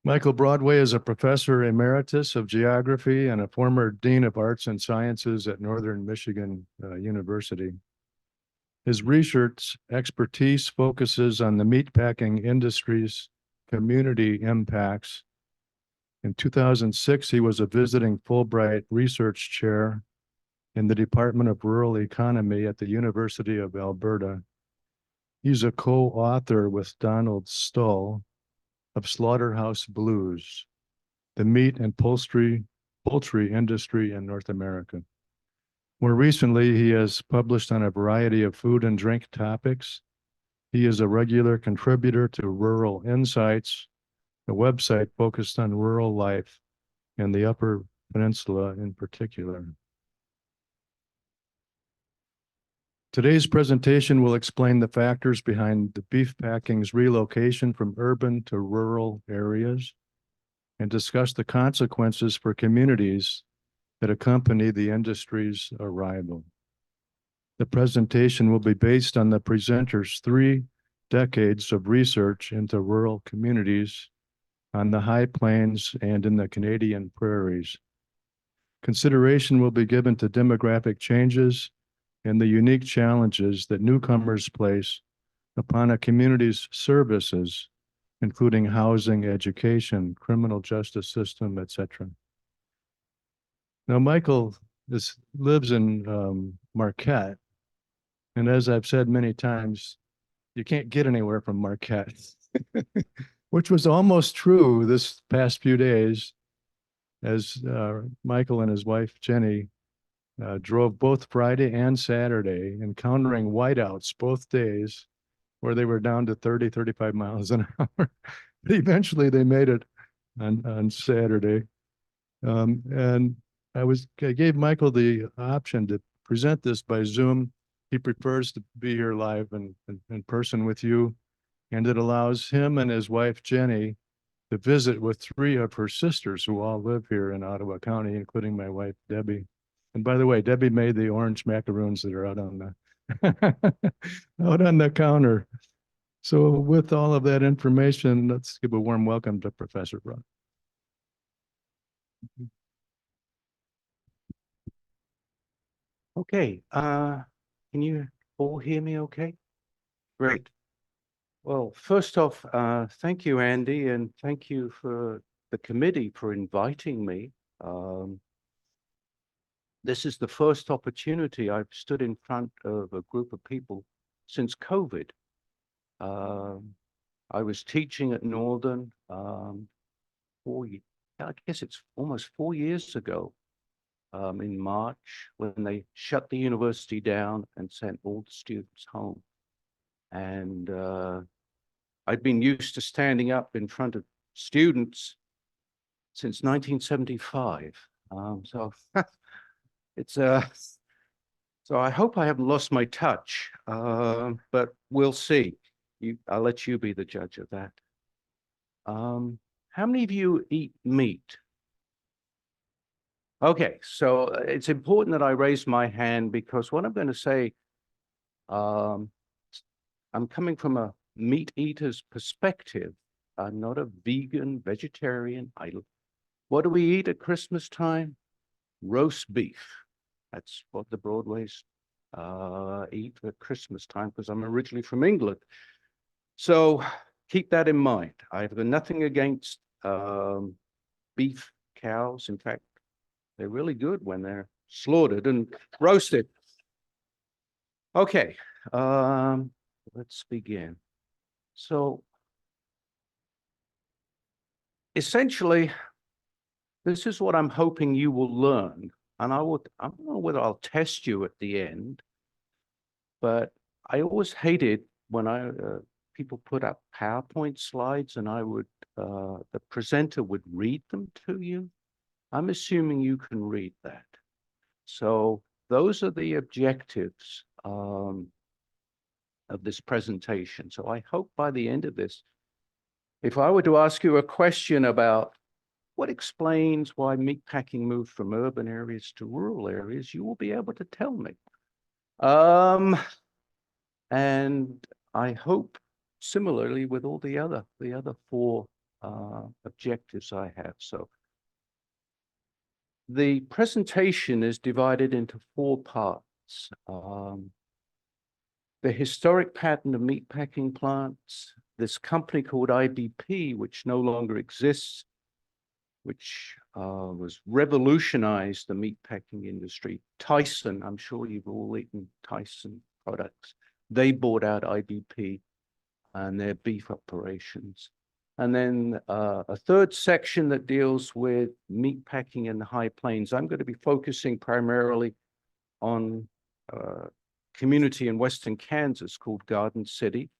Michael Broadway is a professor emeritus of geography and a former dean of arts and sciences at Northern Michigan University. His research expertise focuses on the meatpacking industry's community impacts. In 2006, he was a visiting Fulbright research chair in the Department of Rural Economy at the University of Alberta. He's a co-author with Donald Stull of Slaughterhouse Blues, the meat and poultry industry in North America. More recently, he has published on a variety of food and drink topics. He is a regular contributor to Rural Insights, a website focused on rural life in the Upper Peninsula in particular. Today's presentation will explain the factors behind the beef packing's relocation from urban to rural areas and discuss the consequences for communities that accompany the industry's arrival. The presentation will be based on the presenter's 3 decades of research into rural communities on the High Plains and in the Canadian prairies. Consideration will be given to demographic changes and the unique challenges that newcomers place upon a community's services, including housing, education, criminal justice system, etc. Now, Michael lives in Marquette, and as I've said many times, you can't get anywhere from Marquette, which was almost true this past few days as Michael and his wife, Jenny, drove both Friday and Saturday, encountering whiteouts both days where they were down to 30, 35 miles an hour. But eventually they made it on Saturday. And I gave Michael the option to present this by Zoom. He prefers to be here live and in person with you. And it allows him and his wife, Jenny, to visit with 3 of her sisters who all live here in Ottawa County, including my wife, Debbie. And by the way, Debbie made the orange macaroons that are out on the counter. So with all of that information, let's give a warm welcome to Professor Broad. Okay, can you all hear me okay? Great. Well, first off, thank you, Andy, and thank you for the committee for inviting me. This is the first opportunity I've stood in front of a group of people since COVID. I was teaching at Northern I guess it's almost 4 years ago, in March, when they shut the university down and sent all the students home. And I'd been used to standing up in front of students since 1975. So it's so I hope I haven't lost my touch, but we'll see. I'll let you be the judge of that. How many of you eat meat? Okay, so it's important that I raise my hand because what I'm going to say, I'm coming from a meat eater's perspective. I'm not a vegan, vegetarian. What do we eat at Christmas time? Roast beef. That's what the Broadways eat at Christmas time because I'm originally from England. So keep that in mind. I've got nothing against beef cows. In fact, they're really good when they're slaughtered and roasted. Okay, let's begin. So essentially, this is what I'm hoping you will learn. And I don't know whether I'll test you at the end, but I always hated when people put up PowerPoint slides and the presenter would read them to you. I'm assuming you can read that. So those are the objectives of this presentation. So I hope by the end of this, if I were to ask you a question about what explains why meatpacking moved from urban areas to rural areas, you will be able to tell me. And I hope similarly with all the other 4 objectives I have. So the presentation is divided into 4 parts. The historic pattern of meatpacking plants, this company called IBP, which no longer exists, which was revolutionized the meatpacking industry. Tyson, I'm sure you've all eaten Tyson products. They bought out IBP and their beef operations. And then a third section that deals with meatpacking in the High Plains. I'm going to be focusing primarily on a community in Western Kansas called Garden City.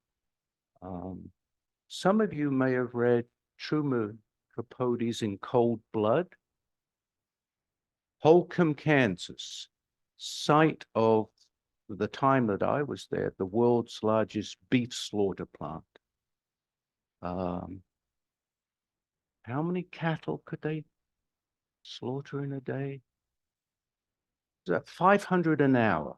Some of you may have read Truman Capote's In Cold Blood. Holcomb, Kansas, site of the time that I was there, the world's largest beef slaughter plant. How many cattle could they slaughter in a day? Is that 500 an hour?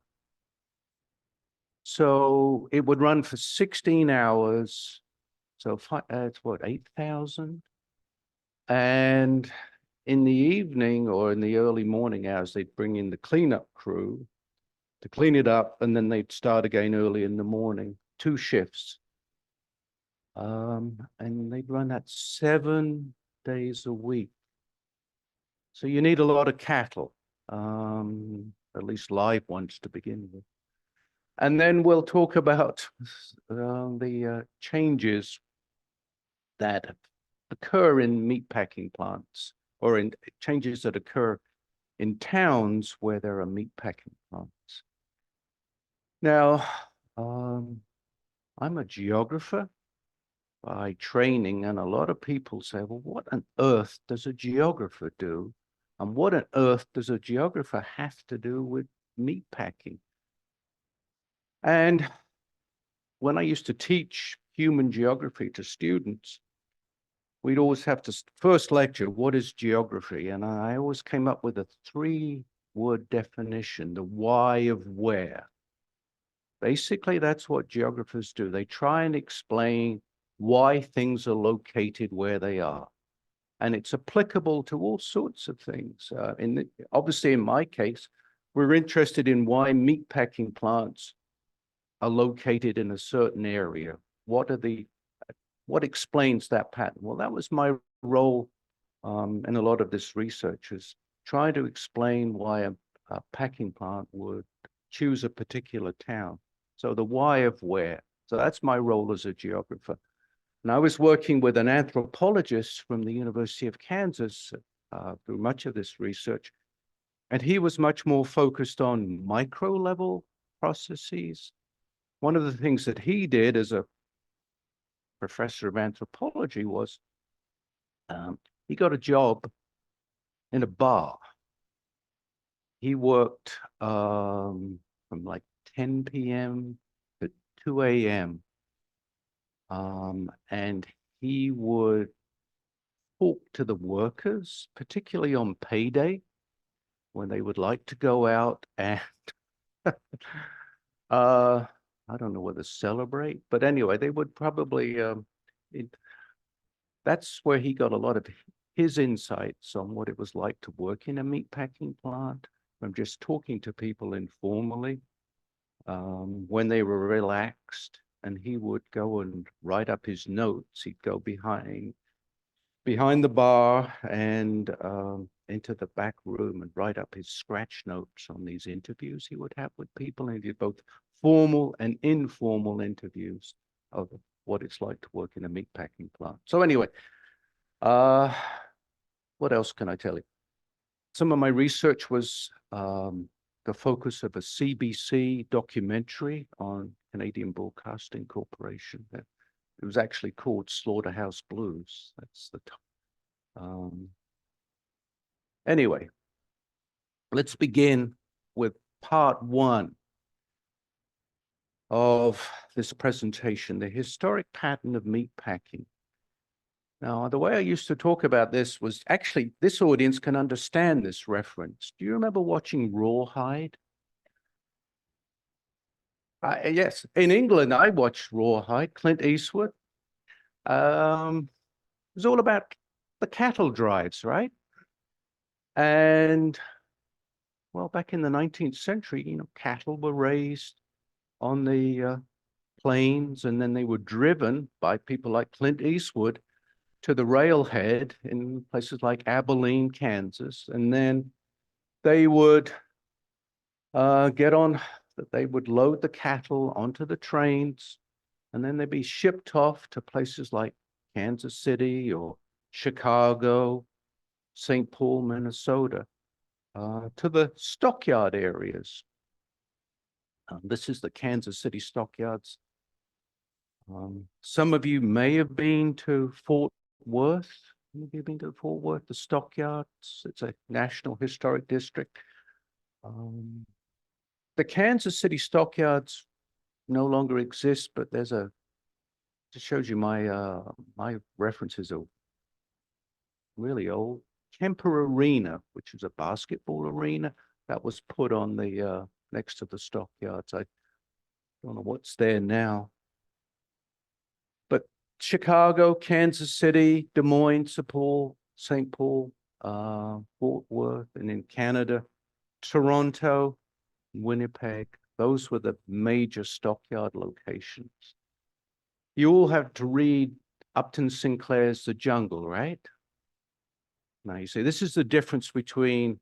So it would run for 16 hours. So it's what, 8,000? And in the evening or in the early morning hours, they'd bring in the cleanup crew to clean it up, and then they'd start again early in the morning, 2 shifts. And they'd run that 7 days a week. So you need a lot of cattle, at least live ones to begin with. And then we'll talk about the changes that occur in meatpacking plants, or in changes that occur in towns where there are meatpacking plants. Now, I'm a geographer by training, and a lot of people say, well, what on earth does a geographer do? And what on earth does a geographer have to do with meatpacking? And when I used to teach human geography to students, we'd always have to first lecture, what is geography? And I always came up with a 3-word definition, the why of where. Basically, that's what geographers do. They try and explain why things are located where they are. And it's applicable to all sorts of things. Obviously, in my case, we're interested in why meatpacking plants are located in a certain area. What explains that pattern? Well, that was my role in a lot of this research, is trying to explain why a packing plant would choose a particular town. So the why of where. So that's my role as a geographer. And I was working with an anthropologist from the University of Kansas through much of this research. And he was much more focused on micro level processes. One of the things that he did as a professor of anthropology was he got a job in a bar. He worked from like 10 p.m. to 2 a.m. And he would talk to the workers, particularly on payday, when they would like to go out and I don't know whether celebrate, but anyway, they would probably, that's where he got a lot of his insights on what it was like to work in a meatpacking plant, from just talking to people informally, when they were relaxed, and he would go and write up his notes. He'd go behind the bar and into the back room and write up his scratch notes on these interviews he would have with people. And he did both formal and informal interviews of what it's like to work in a meatpacking plant. So anyway, what else can I tell you? Some of my research was the focus of a CBC documentary on Canadian Broadcasting Corporation. It was actually called Slaughterhouse Blues. That's the anyway, let's begin with part 1 of this presentation, the historic pattern of meatpacking. Now, the way I used to talk about this was actually, this audience can understand this reference. Do you remember watching Rawhide? Yes, in England, I watched Rawhide, Clint Eastwood. was all about the cattle drives, right? And well, back in the 19th century, cattle were raised on the plains, and then they were driven by people like Clint Eastwood to the railhead in places like Abilene, Kansas, and then they would they would load the cattle onto the trains, and then they'd be shipped off to places like Kansas City or Chicago, St. Paul, Minnesota, to the stockyard areas. This is the Kansas City stockyards. Some of you may have been to Fort Worth. Have you been to Fort Worth, the stockyards? It's a National Historic District. The Kansas City stockyards no longer exist, but there's just shows you my references are really old. Kemper Arena, which is a basketball arena that was put on the next to the stockyards. I don't know what's there now. But Chicago, Kansas City, Des Moines, St. Paul, Fort Worth, and in Canada, Toronto, Winnipeg, those were the major stockyard locations. You all have to read Upton Sinclair's The Jungle, right? Now you see, this is the difference between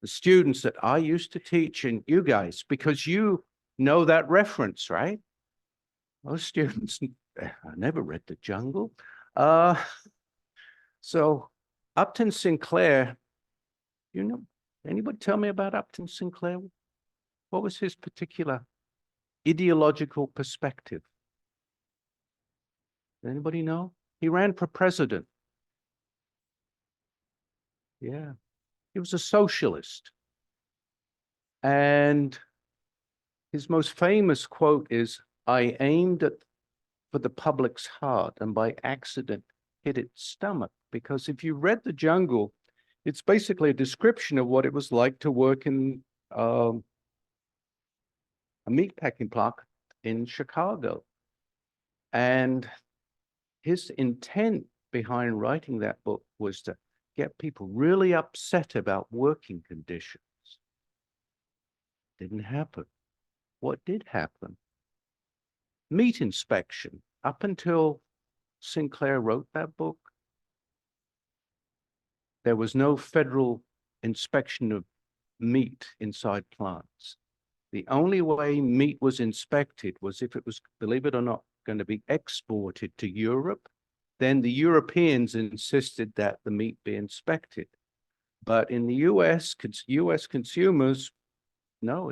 the students that I used to teach and you guys, because you know that reference, right? Most students, I never read The Jungle. So Upton Sinclair, anybody tell me about Upton Sinclair? What was his particular ideological perspective? Anybody know? He ran for president. Yeah, he was a socialist. And his most famous quote is, "I aimed for the public's heart and by accident hit its stomach." Because if you read The Jungle, it's basically a description of what it was like to work in a meatpacking plant in Chicago. And his intent behind writing that book was to get people really upset about working conditions. Didn't happen. What did happen? Meat inspection. Up until Sinclair wrote that book, there was no federal inspection of meat inside plants. The only way meat was inspected was if it was, believe it or not, going to be exported to Europe. Then the Europeans insisted that the meat be inspected. But in the US consumers, no,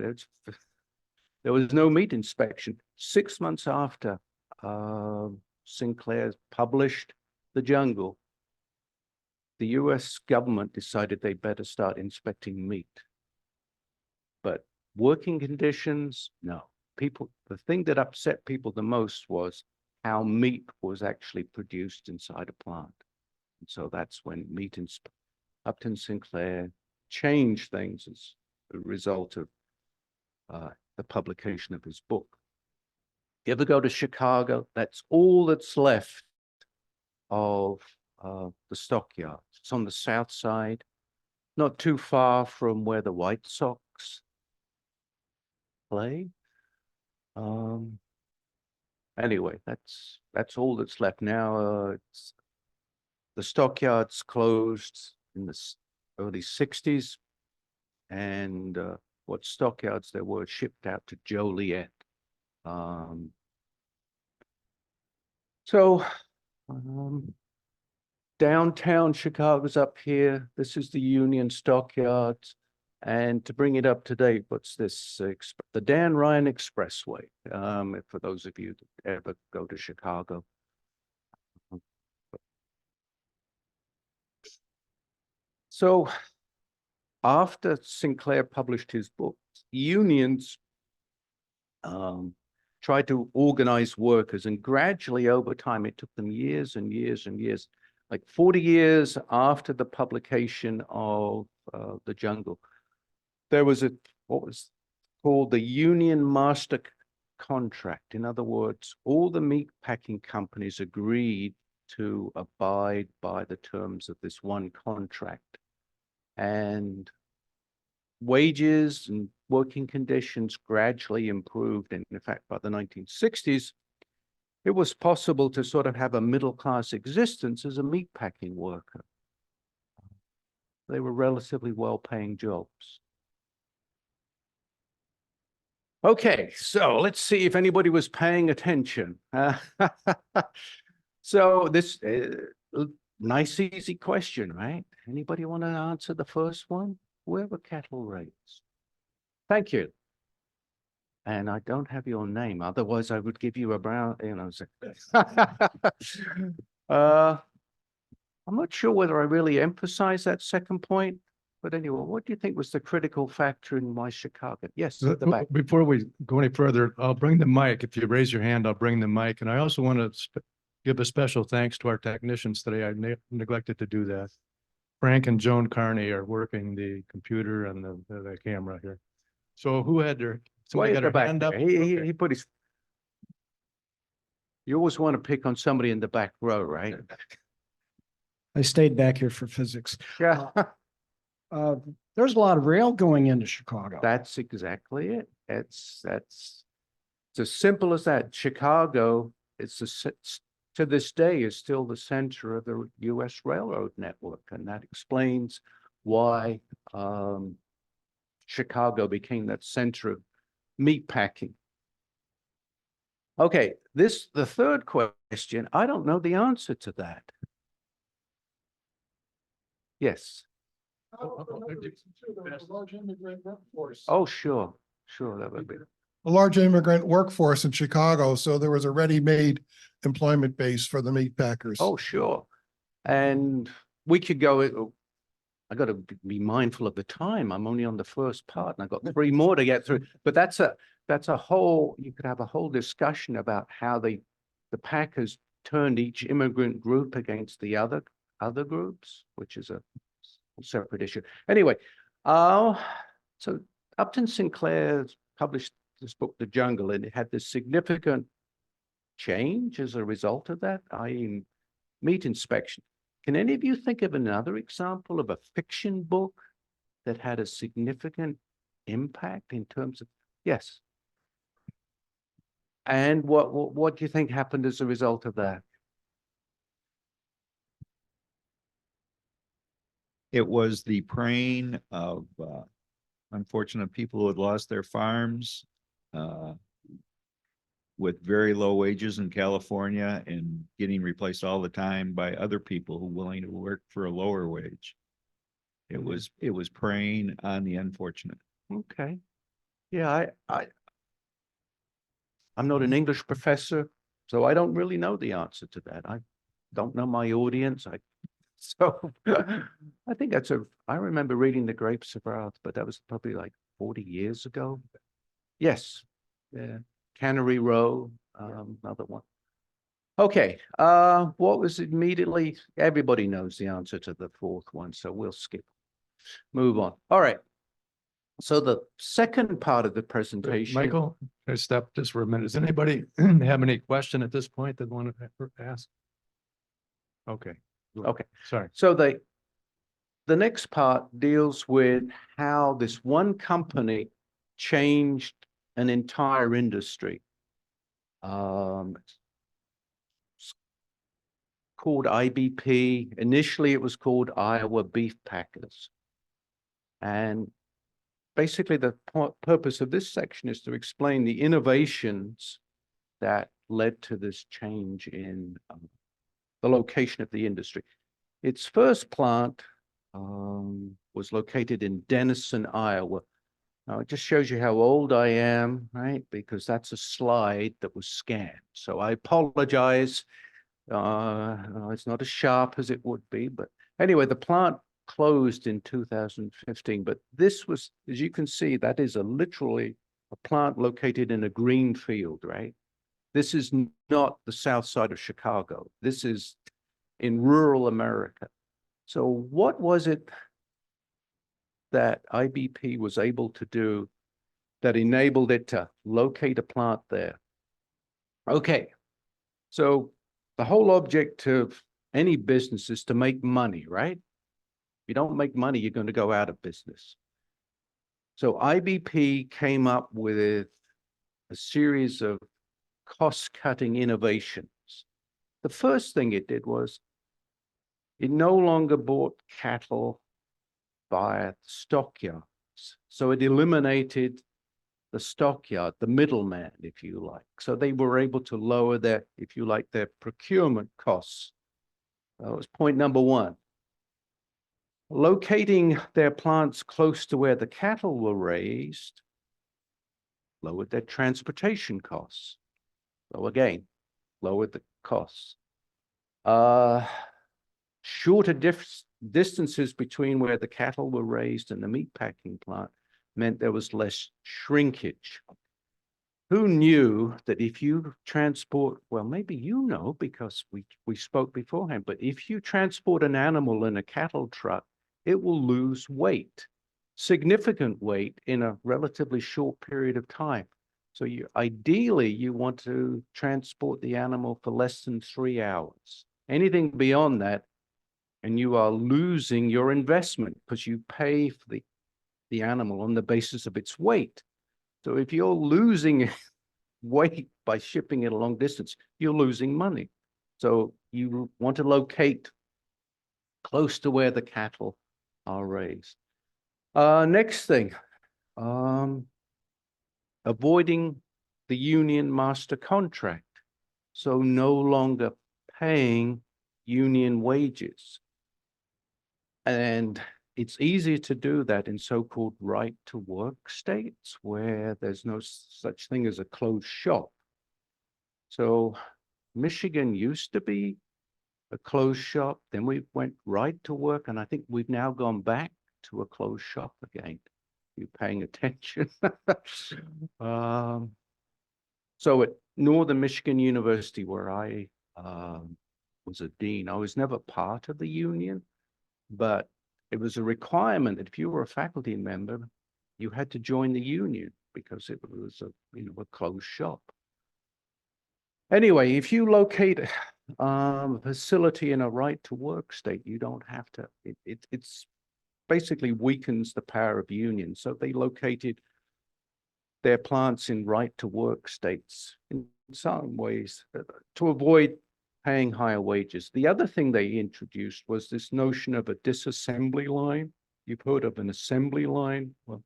there was no meat inspection. 6 months after Sinclair published The Jungle, the US government decided they better start inspecting meat. But working conditions, no. The thing that upset people the most was how meat was actually produced inside a plant. And so that's when Upton Sinclair changed things as a result of the publication of his book. You ever go to Chicago? That's all that's left of the stockyards. It's on the south side, not too far from where the White Sox play. Anyway, that's all that's left now. The stockyards closed in the early 60s, and what stockyards there were shipped out to Joliet. Downtown Chicago's up here. This is the Union Stockyards. And to bring it up to date, what's this? The Dan Ryan Expressway, for those of you that ever go to Chicago. So after Sinclair published his book, unions tried to organize workers, and gradually over time, it took them years and years and years, like 40 years after the publication of The Jungle, there was what was called the Union Master Contract. In other words, all the meat packing companies agreed to abide by the terms of this one contract. And wages and working conditions gradually improved. And in fact, by the 1960s, it was possible to sort of have a middle-class existence as a meatpacking worker. They were relatively well-paying jobs. Okay, so let's see if anybody was paying attention. So this nice, easy question, right? Anybody want to answer the first one? Where were cattle raised? Thank you. And I don't have your name, otherwise I would give you a brown, you know. I'm not sure whether I really emphasize that second point, but anyway, what do you think was the critical factor in my Chicago? Yes, at the back. Before we go any further, I'll bring the mic. If you raise your hand, I'll bring the mic. And I also want to give a special thanks to our technicians today. I neglected to do that. Frank and Joan Carney are working the computer and the camera here. So who had their, somebody got their hand up? He put his. You always want to pick on somebody in the back row, right? I stayed back here for physics. Yeah. There's a lot of rail going into Chicago. That's exactly it. It's as simple as that. Chicago, to this day, is still the center of the U.S. railroad network, and that explains why Chicago became that center of meatpacking. Okay, the third question, I don't know the answer to that. Yes. Oh, sure, that would be. A large immigrant workforce in Chicago, so there was a ready-made employment base for the meat packers. Oh, sure. And we could go, I got to be mindful of the time. I'm only on the first part and I've got 3 more to get through. But that's a whole, you could have a whole discussion about how the packers turned each immigrant group against the other groups, which is a separate issue. Anyway, so Upton Sinclair published this book, The Jungle, and it had this significant change as a result of that, i.e. meat inspection. Can any of you think of another example of a fiction book that had a significant impact in terms of, yes? And what do you think happened as a result of that? It was the preying of unfortunate people who had lost their farms with very low wages in California and getting replaced all the time by other people who were willing to work for a lower wage. It was preying on the unfortunate. Okay. Yeah, I'm not an English professor, so I don't really know the answer to that. I don't know my audience. So I think I remember reading The Grapes of Wrath, but that was probably like 40 years ago. Yes. Yeah. Cannery Row, another one. Okay. What was immediately, everybody knows the answer to the fourth one, so we'll move on. All right. So the second part of the presentation. Michael, can I stop just for a minute? Does anybody have any question at this point that want to ask? Okay. Okay. Sorry. So the next part deals with how this one company changed an entire industry. It's called IBP. Initially, it was called Iowa Beef Packers. And basically, the purpose of this section is to explain the innovations that led to this change in the location of the industry. Its first plant was located in Denison, Iowa. Now, it just shows you how old I am, right? Because that's a slide that was scanned. So I apologize. It's not as sharp as it would be. But anyway, the plant closed in 2015. But this was, as you can see, that is literally a plant located in a green field, right? This is not the south side of Chicago. This is in rural America. So what was it that IBP was able to do that enabled it to locate a plant there? Okay, so the whole object of any business is to make money, right? If you don't make money, you're going to go out of business. So IBP came up with a series of cost-cutting innovations. The first thing it did was it no longer bought cattle via stockyards. So it eliminated the stockyard, the middleman, if you like. So they were able to lower their, if you like, their procurement costs. That was point number one. Locating their plants close to where the cattle were raised lowered their transportation costs. So again, lowered the costs. Shorter distances between where the cattle were raised and the meatpacking plant meant there was less shrinkage. Who knew that if you transport, well, maybe you know because we spoke beforehand, but if you transport an animal in a cattle truck, it will lose weight, significant weight in a relatively short period of time. So ideally, you want to transport the animal for less than 3 hours. Anything beyond that, and you are losing your investment because you pay for the animal on the basis of its weight. So if you're losing weight by shipping it a long distance, you're losing money. So you want to locate close to where the cattle are raised. Next thing, avoiding the union master contract. So no longer paying union wages. And it's easier to do that in so-called right to work states where there's no such thing as a closed shop. So Michigan used to be a closed shop, then we went right to work, and I think we've now gone back to a closed shop again. You're paying attention. So at Northern Michigan University, where I was a dean, I was never part of the union, but it was a requirement that if you were a faculty member, you had to join the union because it was a closed shop. Anyway, if you locate a facility in a right to work state, you don't have to, it's basically weakens the power of unions. So they located their plants in right to work states in some ways to avoid paying higher wages. The other thing they introduced was this notion of a disassembly line. You've heard of an assembly line? Well,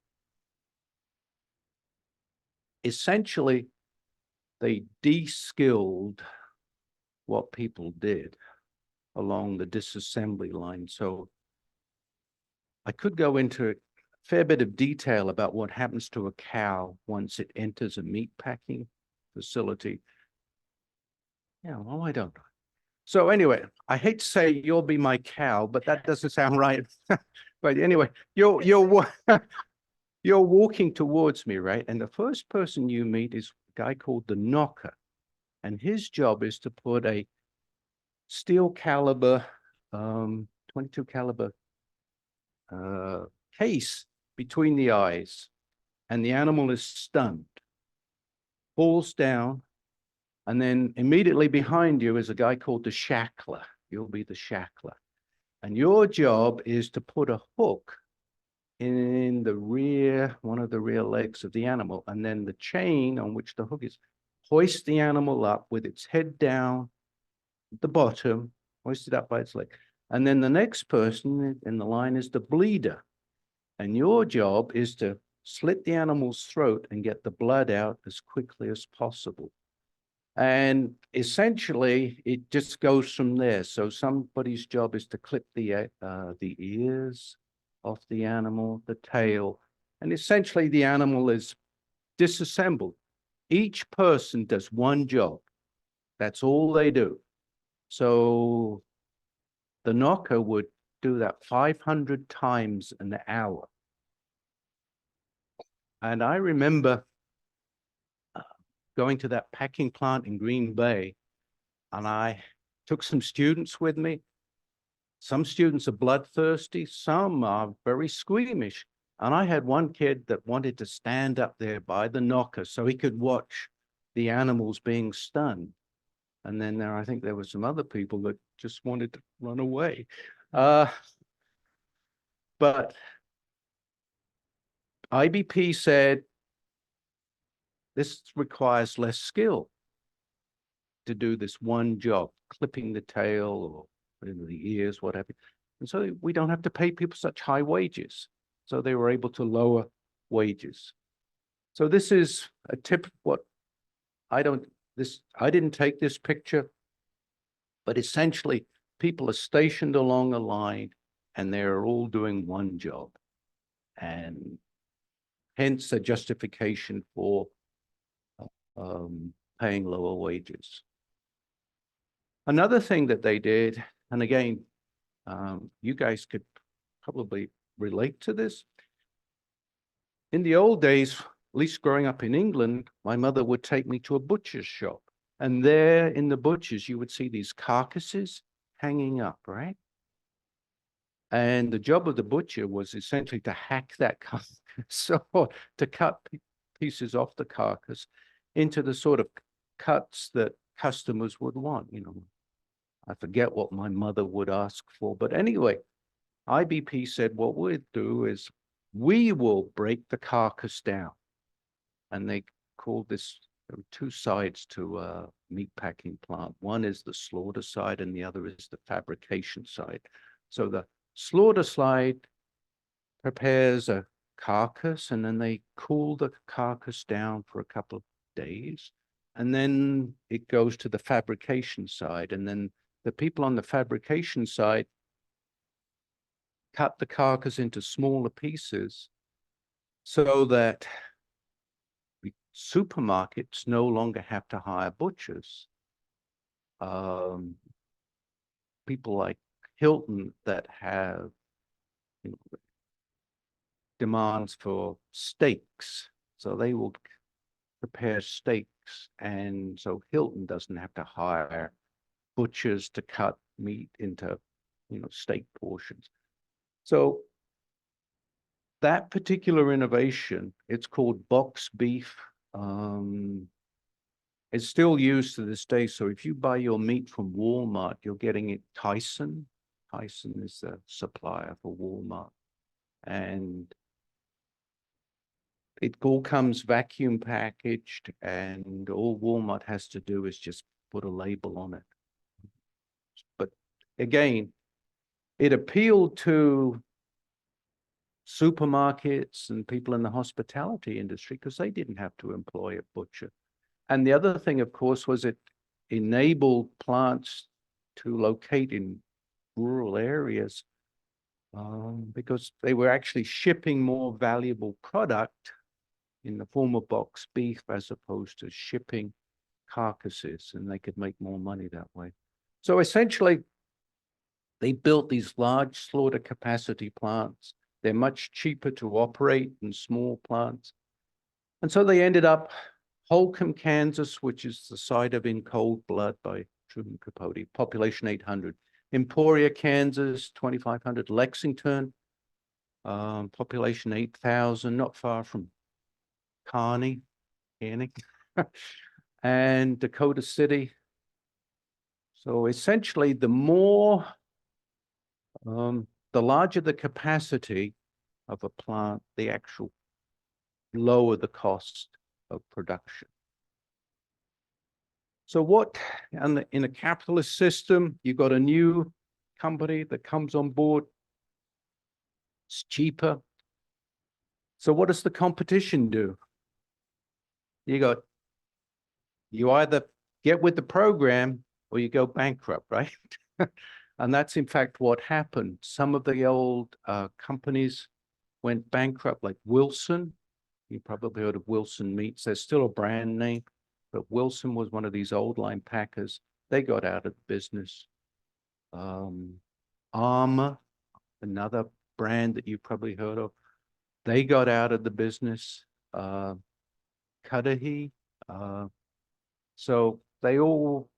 essentially, they de-skilled what people did along the disassembly line. So I could go into a fair bit of detail about what happens to a cow once it enters a meat packing facility. Yeah, well, I don't know. So anyway, I hate to say you'll be my cow, but that doesn't sound right. But anyway, you're walking towards me, right? And the first person you meet is a guy called the knocker. And his job is to put a steel caliber, 22 caliber case between the eyes. And the animal is stunned, falls down, and then immediately behind you is a guy called the shackler. You'll be the shackler. And your job is to put a hook in the rear, one of the rear legs of the animal, and then the chain on which the hook is, hoist the animal up with its head down at the bottom, hoist it up by its leg. And then the next person in the line is the bleeder. And your job is to slit the animal's throat and get the blood out as quickly as possible. And essentially, it just goes from there. So somebody's job is to clip the ears off the animal, the tail, and essentially the animal is disassembled. Each person does one job. That's all they do. So the knocker would do that 500 times an hour. And I remember going to that packing plant in Green Bay, and I took some students with me. Some students are bloodthirsty, some are very squeamish. And I had one kid that wanted to stand up there by the knocker so he could watch the animals being stunned. And then I think there were some other people that just wanted to run away. But IBP said, this requires less skill to do this one job, clipping the tail or in the ears, whatever. And so we don't have to pay people such high wages. So they were able to lower wages. So this is a tip of what I didn't take this picture, but essentially people are stationed along a line and they're all doing one job. And hence a justification for paying lower wages. Another thing that they did, and again, you guys could probably relate to this. In the old days, at least growing up in England, my mother would take me to a butcher's shop. And there in the butcher's, you would see these carcasses hanging up, right? And the job of the butcher was essentially to hack that carcass, so to cut pieces off the carcass into the sort of cuts that customers would want. You know, I forget what my mother would ask for, but anyway, IBP said, what we'd do is we will break the carcass down. And they called this, there were two sides to a meatpacking plant. One is the slaughter side and the other is the fabrication side. So the slaughter side prepares a carcass and then they cool the carcass down for a couple of days. And then it goes to the fabrication side. And then the people on the fabrication side cut the carcass into smaller pieces so that supermarkets no longer have to hire butchers. People like Hilton that have demands for steaks, so they will prepare steaks, and so Hilton doesn't have to hire butchers to cut meat into steak portions. So that particular innovation, it's called box beef. It's still used to this day. So if you buy your meat from Walmart, you're getting it Tyson. Tyson is the supplier for Walmart. And it all comes vacuum packaged, and all Walmart has to do is just put a label on it. But again, it appealed to supermarkets and people in the hospitality industry because they didn't have to employ a butcher. And the other thing, of course, was it enabled plants to locate in rural areas because they were actually shipping more valuable product in the form of box beef as opposed to shipping carcasses, and they could make more money that way. So essentially, they built these large slaughter capacity plants. They're much cheaper to operate than small plants. And so they ended up Holcomb, Kansas, which is the site of In Cold Blood by Truman Capote, population 800. Emporia, Kansas, 2,500. Lexington, population 8,000, not far from Kearney, and Dakota City. So essentially, the more, the larger the capacity of a plant, the actual lower the cost of production. So what, in a capitalist system, you got a new company that comes on board, it's cheaper. So what does the competition do? You either get with the program or you go bankrupt, right? And that's in fact what happened. Some of the old companies went bankrupt, like Wilson. You probably heard of Wilson Meats. There's still a brand name, but Wilson was one of these old line packers. They got out of the business. Armour, another brand that you probably heard of, they got out of the business. Cudahy. So they all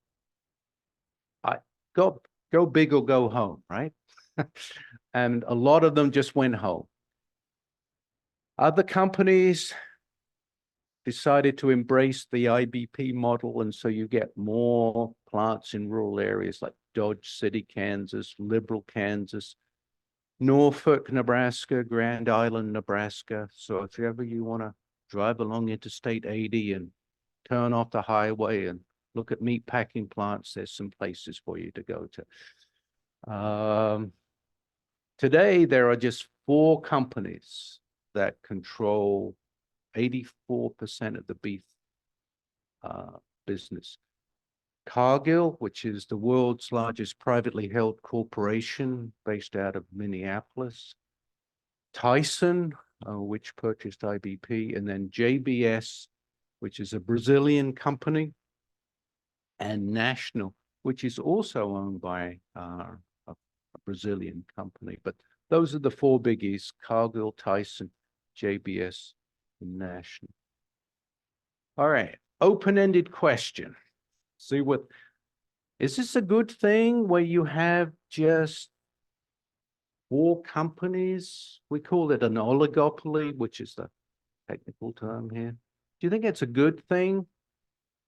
go big or go home, right? And a lot of them just went home. Other companies decided to embrace the IBP model, and so you get more plants in rural areas like Dodge City, Kansas, Liberal, Kansas, Norfolk, Nebraska, Grand Island, Nebraska. So if ever you want to drive along Interstate 80 and turn off the highway and look at meat packing plants, there's some places for you to go to. Today, there are just 4 companies that control 84% of the beef business. Cargill, which is the world's largest privately held corporation based out of Minneapolis. Tyson, which purchased IBP, and then JBS, which is a Brazilian company, and National, which is also owned by a Brazilian company. But those are the 4 biggies: Cargill, Tyson, JBS, and National. All right, open-ended question. See what, is this a good thing where you have just 4 companies? We call it an oligopoly, which is the technical term here. Do you think it's a good thing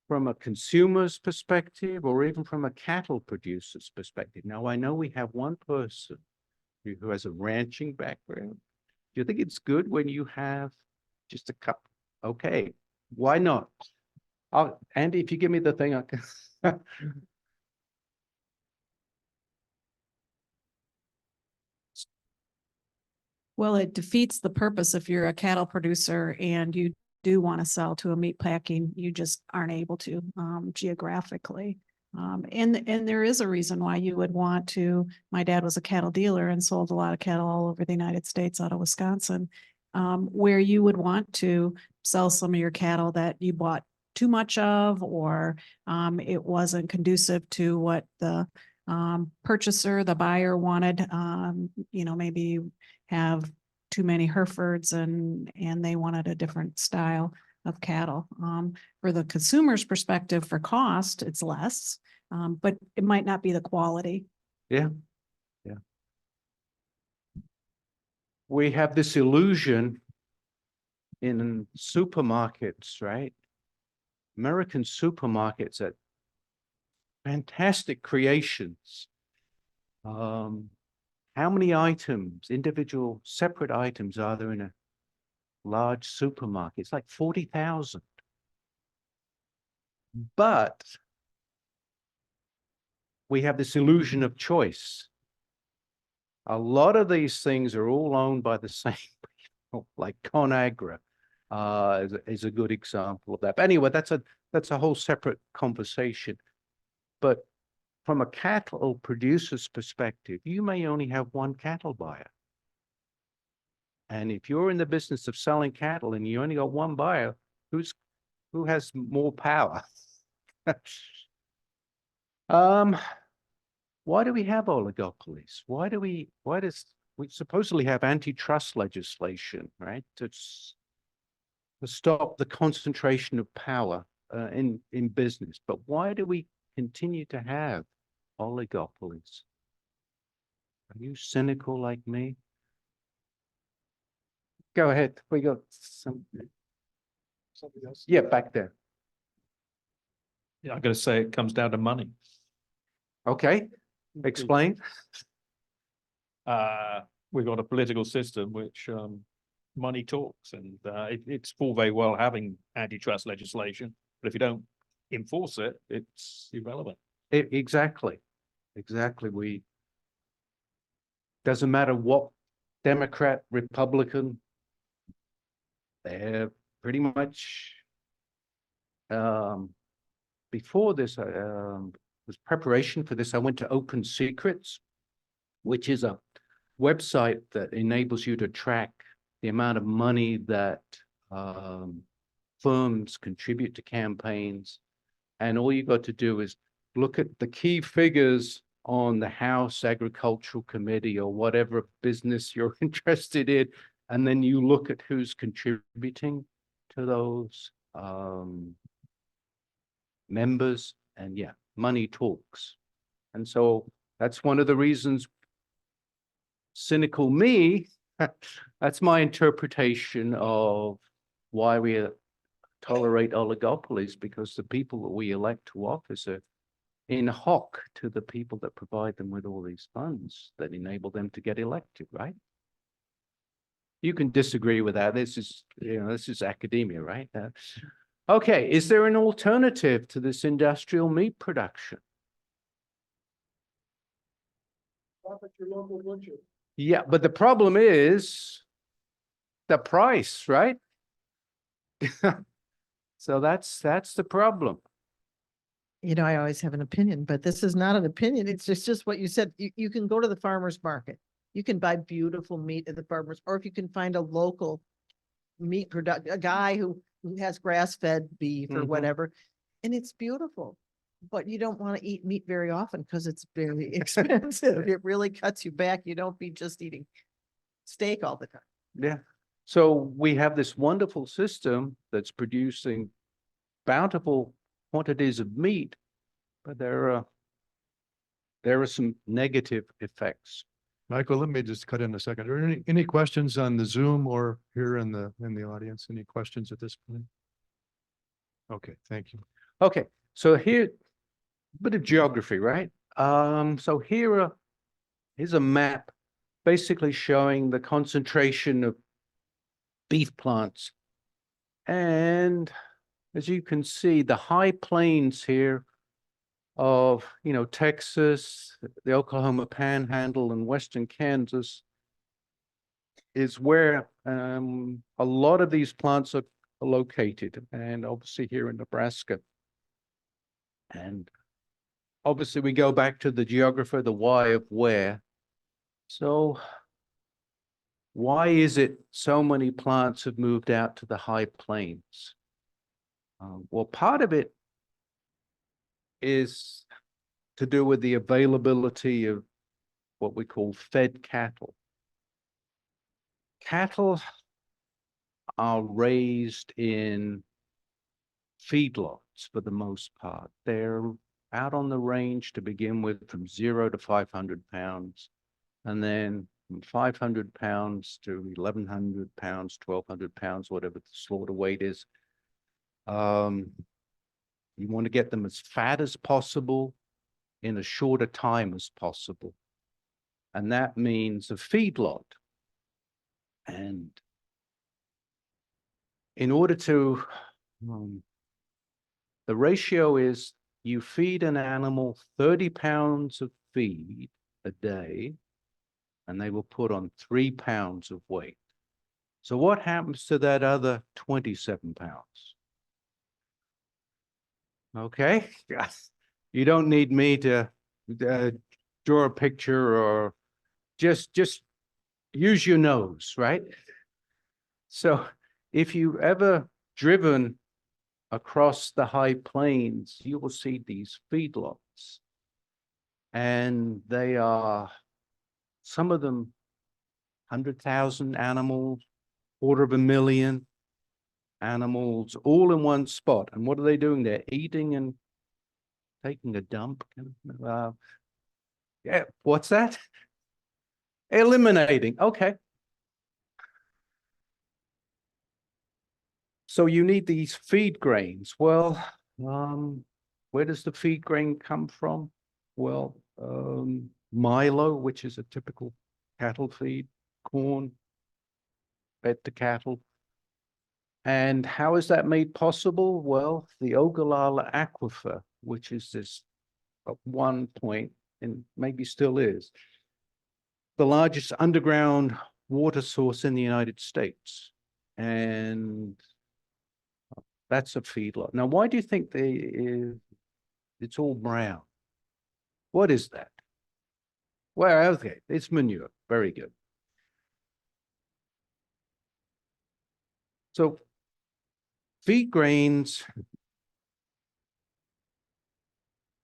from a consumer's perspective or even from a cattle producer's perspective? Now, I know we have one person who has a ranching background. Do you think it's good when you have just a couple? Okay, why not? Andy, if you give me the thing, I can. Well, it defeats the purpose if you're a cattle producer and you do want to sell to a meat packing, you just aren't able to geographically. And there is a reason why you would want to. My dad was a cattle dealer and sold a lot of cattle all over the United States out of Wisconsin, where you would want to sell some of your cattle that you bought too much of, or it wasn't conducive to what the purchaser, the buyer wanted. Maybe you have too many Herefords and they wanted a different style of cattle. For the consumer's perspective, for cost, it's less, but it might not be the quality. Yeah. We have this illusion in supermarkets, right? American supermarkets are fantastic creations. How many items, individual separate items, are there in a large supermarket? It's like 40,000. But we have this illusion of choice. A lot of these things are all owned by the same people, like ConAgra is a good example of that. But anyway, that's a whole separate conversation. But from a cattle producer's perspective, you may only have one cattle buyer. And if you're in the business of selling cattle and you only got one buyer, who has more power? Why do we have oligopolies? Why does we supposedly have antitrust legislation, right? To stop the concentration of power in business. But why do we continue to have oligopolies? Are you cynical like me? Go ahead. We got somebody else. Yeah, back there. Yeah, I'm going to say it comes down to money. Okay, explain. We've got a political system which money talks, and it's all very well having antitrust legislation, but if you don't enforce it, it's irrelevant. Exactly. Doesn't matter what Democrat, Republican, they're pretty much, before this, was preparation for this, I went to Open Secrets, which is a website that enables you to track the amount of money that firms contribute to campaigns. And all you got to do is look at the key figures on the House Agricultural Committee or whatever business you're interested in. And then you look at who's contributing to those members, and yeah, money talks. And so that's one of the reasons, cynical me, that's my interpretation of why we are tolerate oligopolies because the people that we elect to office are in hoc to the people that provide them with all these funds that enable them to get elected, right? You can disagree with that. This is academia, right? Okay, is there an alternative to this industrial meat production? Yeah, but the problem is the price, right? So that's the problem. You know, I always have an opinion, but this is not an opinion. It's just what you said. You can go to the farmer's market. You can buy beautiful meat at the farmer's, or if you can find a local meat a guy who has grass-fed beef or Mhm. whatever, and it's beautiful. But you don't want to eat meat very often because it's very expensive. It really cuts you back. You don't be just eating steak all the time. Yeah. So we have this wonderful system that's producing bountiful quantities of meat, but there are some negative effects. Michael, let me just cut in a second. Are there any questions on the Zoom or here in the audience? Any questions at this point? Okay, thank you. Okay, so here, bit of geography, right? So here's a map basically showing the concentration of beef plants. And as you can see, the high plains here of, Texas, the Oklahoma Panhandle and Western Kansas is where a lot of these plants are located, and obviously here in Nebraska. And obviously we go back to the geographer, the why of where. So why is it so many plants have moved out to the high plains? Well, part of it is to do with the availability of what we call fed cattle. Cattle are raised in feedlots for the most part. They're out on the range to begin with from 0 to 500 pounds, and then from 500 pounds to 1,100 pounds, 1,200 pounds, whatever the slaughter weight is. You want to get them as fat as possible in as short a time as possible. And that means a feedlot. And in order to, the ratio is you feed an animal 30 pounds of feed a day, and they will put on 3 pounds of weight. So what happens to that other 27 pounds? Okay, you don't need me to draw a picture or just use your nose, right? So if you've ever driven across the high plains, you will see these feedlots. And they are, some of them, 100,000 animals, 250,000 animals, all in one spot. And what are they doing? They're eating and taking a dump. Yeah, what's that? Eliminating. Okay. So you need these feed grains. Well, where does the feed grain come from? Well, milo, which is a typical cattle feed, corn fed to cattle. And how is that made possible? Well, the Ogallala Aquifer, which is this at one point, and maybe still is, the largest underground water source in the United States. And that's a feedlot. Now, why do you think it's all brown? What is that? Well, okay, it's manure. Very good. So feed grains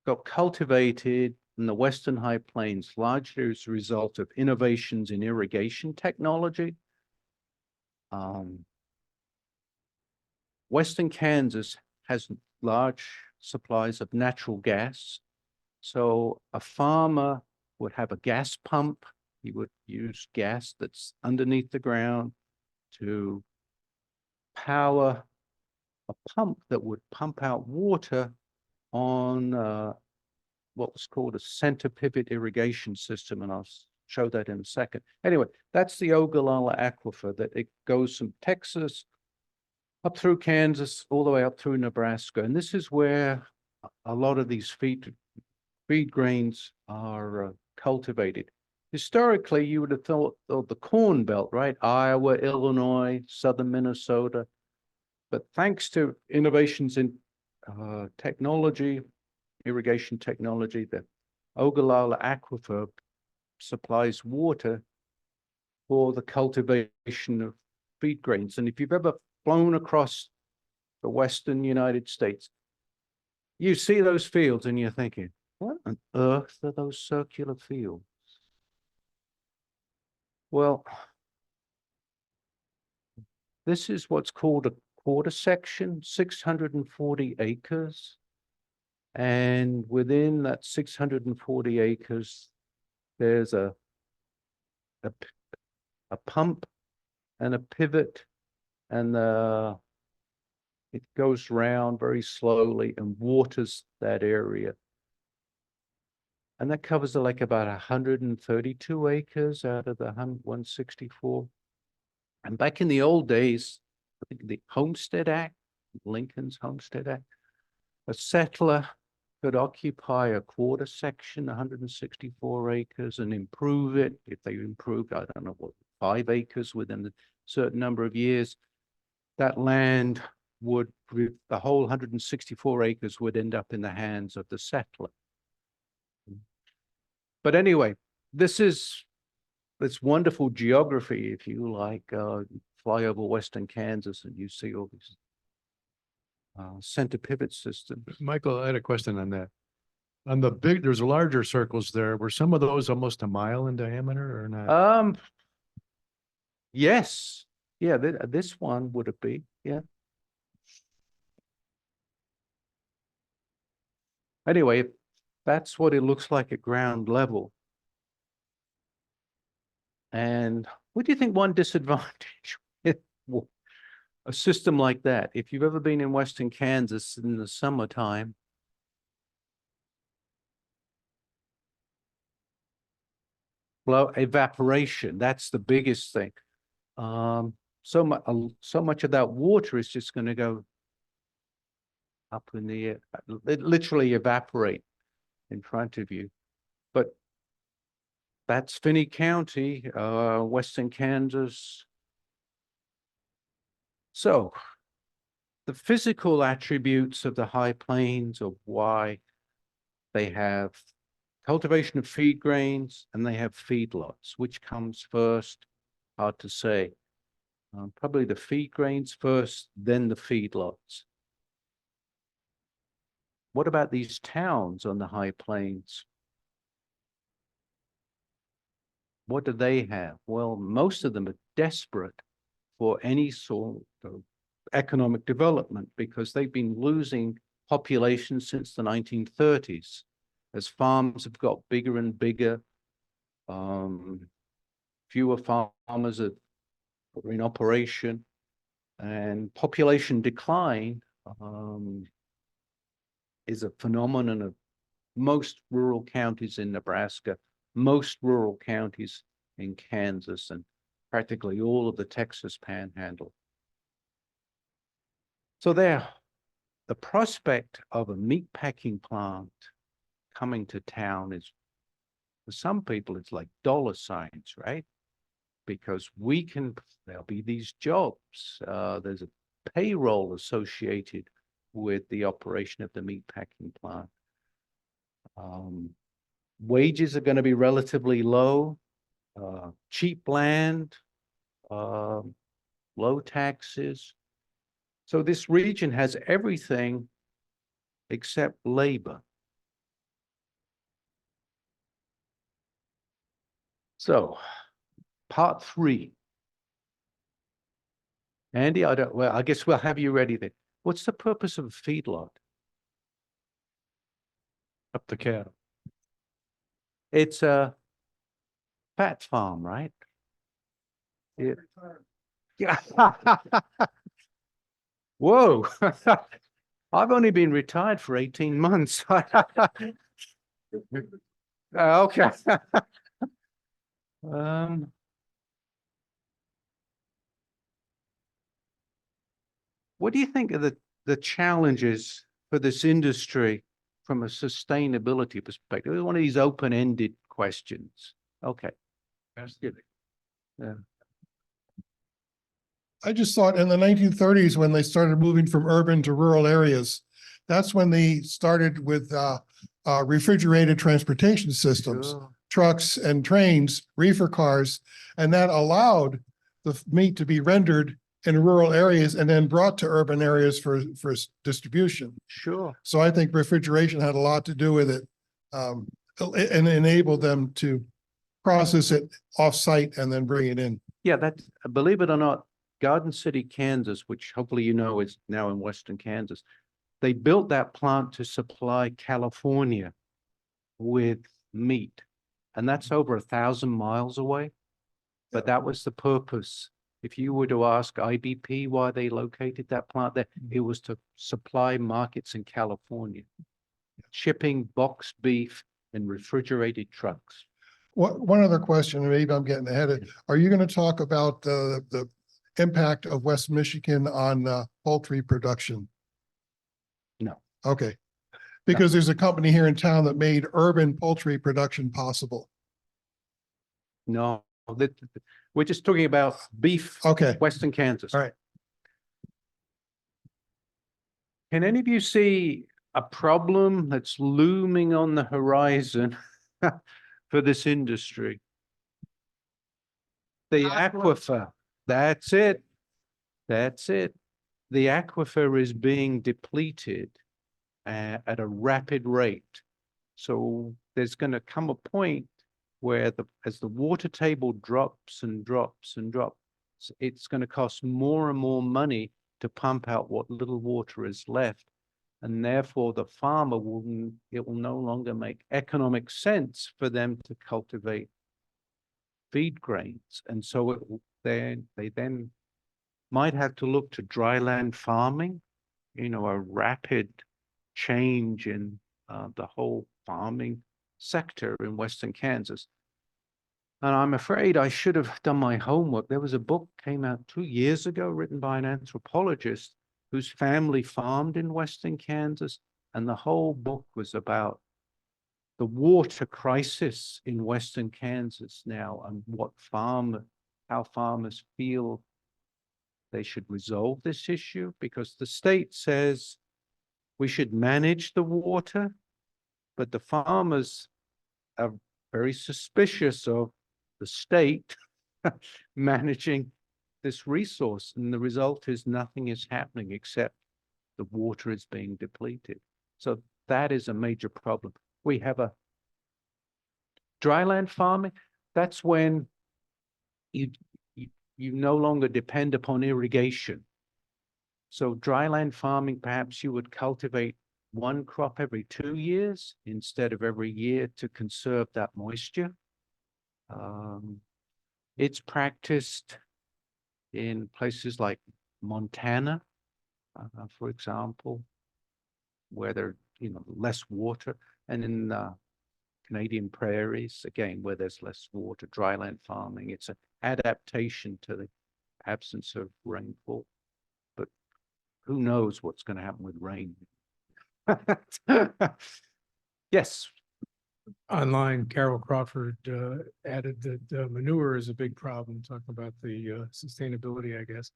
got cultivated in the Western High Plains largely as a result of innovations in irrigation technology. Western Kansas has large supplies of natural gas. So a farmer would have a gas pump. He would use gas that's underneath the ground to power a pump that would pump out water on what was called a center pivot irrigation system, and I'll show that in a second. Anyway, that's the Ogallala Aquifer that it goes from Texas up through Kansas, all the way up through Nebraska. And this is where a lot of these feed grains are cultivated. Historically, you would have thought of the Corn Belt, right? Iowa, Illinois, southern Minnesota. But thanks to innovations in technology, irrigation technology, the Ogallala Aquifer supplies water for the cultivation of feed grains. And if you've ever flown across the western United States, you see those fields and you're thinking, what on earth are those circular fields? Well, this is what's called a quarter section, 640 acres. And within that 640 acres, there's a pump and a pivot, and it goes round very slowly and waters that area. And that covers like about 132 acres out of the 164. And back in the old days, I think the Homestead Act, Lincoln's Homestead Act, a settler could occupy a quarter section, 164 acres, and improve it. If they improved, I don't know what, 5 acres within a certain number of years, that land would, the whole 164 acres would end up in the hands of the settler. But anyway, this is this wonderful geography, if you like, fly over western Kansas and you see all these center pivot systems. Michael, I had a question on that. On the big, there's larger circles there. Were some of those almost a mile in diameter or not? Yes. Yeah, this one would it be? Yeah. Anyway, that's what it looks like at ground level. And what do you think one disadvantage with a system like that? If you've ever been in western Kansas in the summertime, well, evaporation, that's the biggest thing. So much of that water is just going to go up in the air, it literally evaporate in front of you. But that's Finney County, western Kansas. So the physical attributes of the high plains of why they have cultivation of feed grains and they have feedlots. Which comes first? Hard to say. Probably the feed grains first, then the feedlots. What about these towns on the high plains? What do they have? Well, most of them are desperate for any sort of economic development because they've been losing population since the 1930s. As farms have got bigger and bigger, fewer farmers are in operation, and population decline is a phenomenon of most rural counties in Nebraska, most rural counties in Kansas, and practically all of the Texas Panhandle. So there, the prospect of a meatpacking plant coming to town is, for some people, it's like dollar signs, right? Because there'll be these jobs. There's a payroll associated with the operation of the meatpacking plant. Wages are going to be relatively low, cheap land, low taxes. So this region has everything except labor. So, part 3. Andy, I guess we'll have you ready then. What's the purpose of a feedlot? Up the cattle. It's a fat farm, right? Yeah. Whoa. I've only been retired for 18 months. Okay. Um, what do you think of the challenges for this industry from a sustainability perspective? One of these open-ended questions. Okay. Yeah. I just thought in the 1930s, when they started moving from urban to rural areas, that's when they started with refrigerated transportation systems, Sure. trucks and trains, reefer cars, and that allowed the meat to be rendered in rural areas and then brought to urban areas for distribution. Sure. So I think refrigeration had a lot to do with it, and enabled them to process it off-site and then bring it in. Yeah, that, believe it or not, Garden City, Kansas, which hopefully you know is now in Western Kansas, they built that plant to supply California with meat. And that's over 1,000 miles away. But that was the purpose. If you were to ask IBP why they located that plant there, it was to supply markets in California, shipping boxed beef in refrigerated trucks. One other question, maybe I'm getting ahead of, are you going to talk about the impact of West Michigan on poultry production? No. Okay. Because there's a company here in town that made urban poultry production possible. No, we're just talking about beef, Okay. Western Kansas. All right. Can any of you see a problem that's looming on the horizon for this industry? The aquifer. That's it. That's it. The aquifer is being depleted at a rapid rate. So there's going to come a point where as the water table drops and drops and drops, it's going to cost more and more money to pump out what little water is left. And therefore the farmer it will no longer make economic sense for them to cultivate feed grains. And so they then might have to look to dryland farming, a rapid change in the whole farming sector in Western Kansas. And I'm afraid I should have done my homework. There was a book came out 2 years ago written by an anthropologist whose family farmed in Western Kansas. And the whole book was about the water crisis in Western Kansas now and how farmers feel they should resolve this issue, because the state says we should manage the water, but the farmers are very suspicious of the state managing this resource. And the result is nothing is happening except the water is being depleted. So that is a major problem. We have a dryland farming. That's when you no longer depend upon irrigation. So dryland farming, perhaps you would cultivate one crop every 2 years instead of every year to conserve that moisture. It's practiced in places like Montana, for example, where there, less water, and in Canadian prairies, again, where there's less water, dryland farming. It's an adaptation to the absence of rainfall, but who knows what's going to happen with rain. Yes. Online, Carol Crawford added that manure is a big problem, talking about the sustainability, I guess.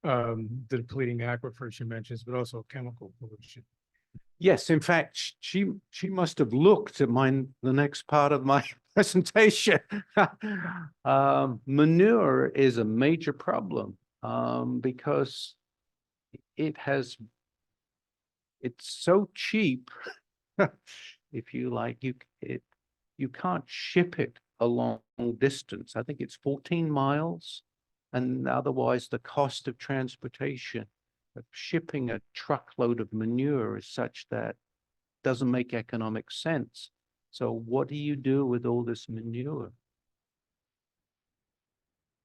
The depleting aquifer she mentions, but also chemical pollution. Yes, in fact, she must have looked at the next part of my presentation. Manure is a major problem because it's so cheap. If you like, you can't ship it a long distance. I think it's 14 miles, and otherwise the cost of transportation of shipping a truckload of manure is such that doesn't make economic sense. So what do you do with all this manure?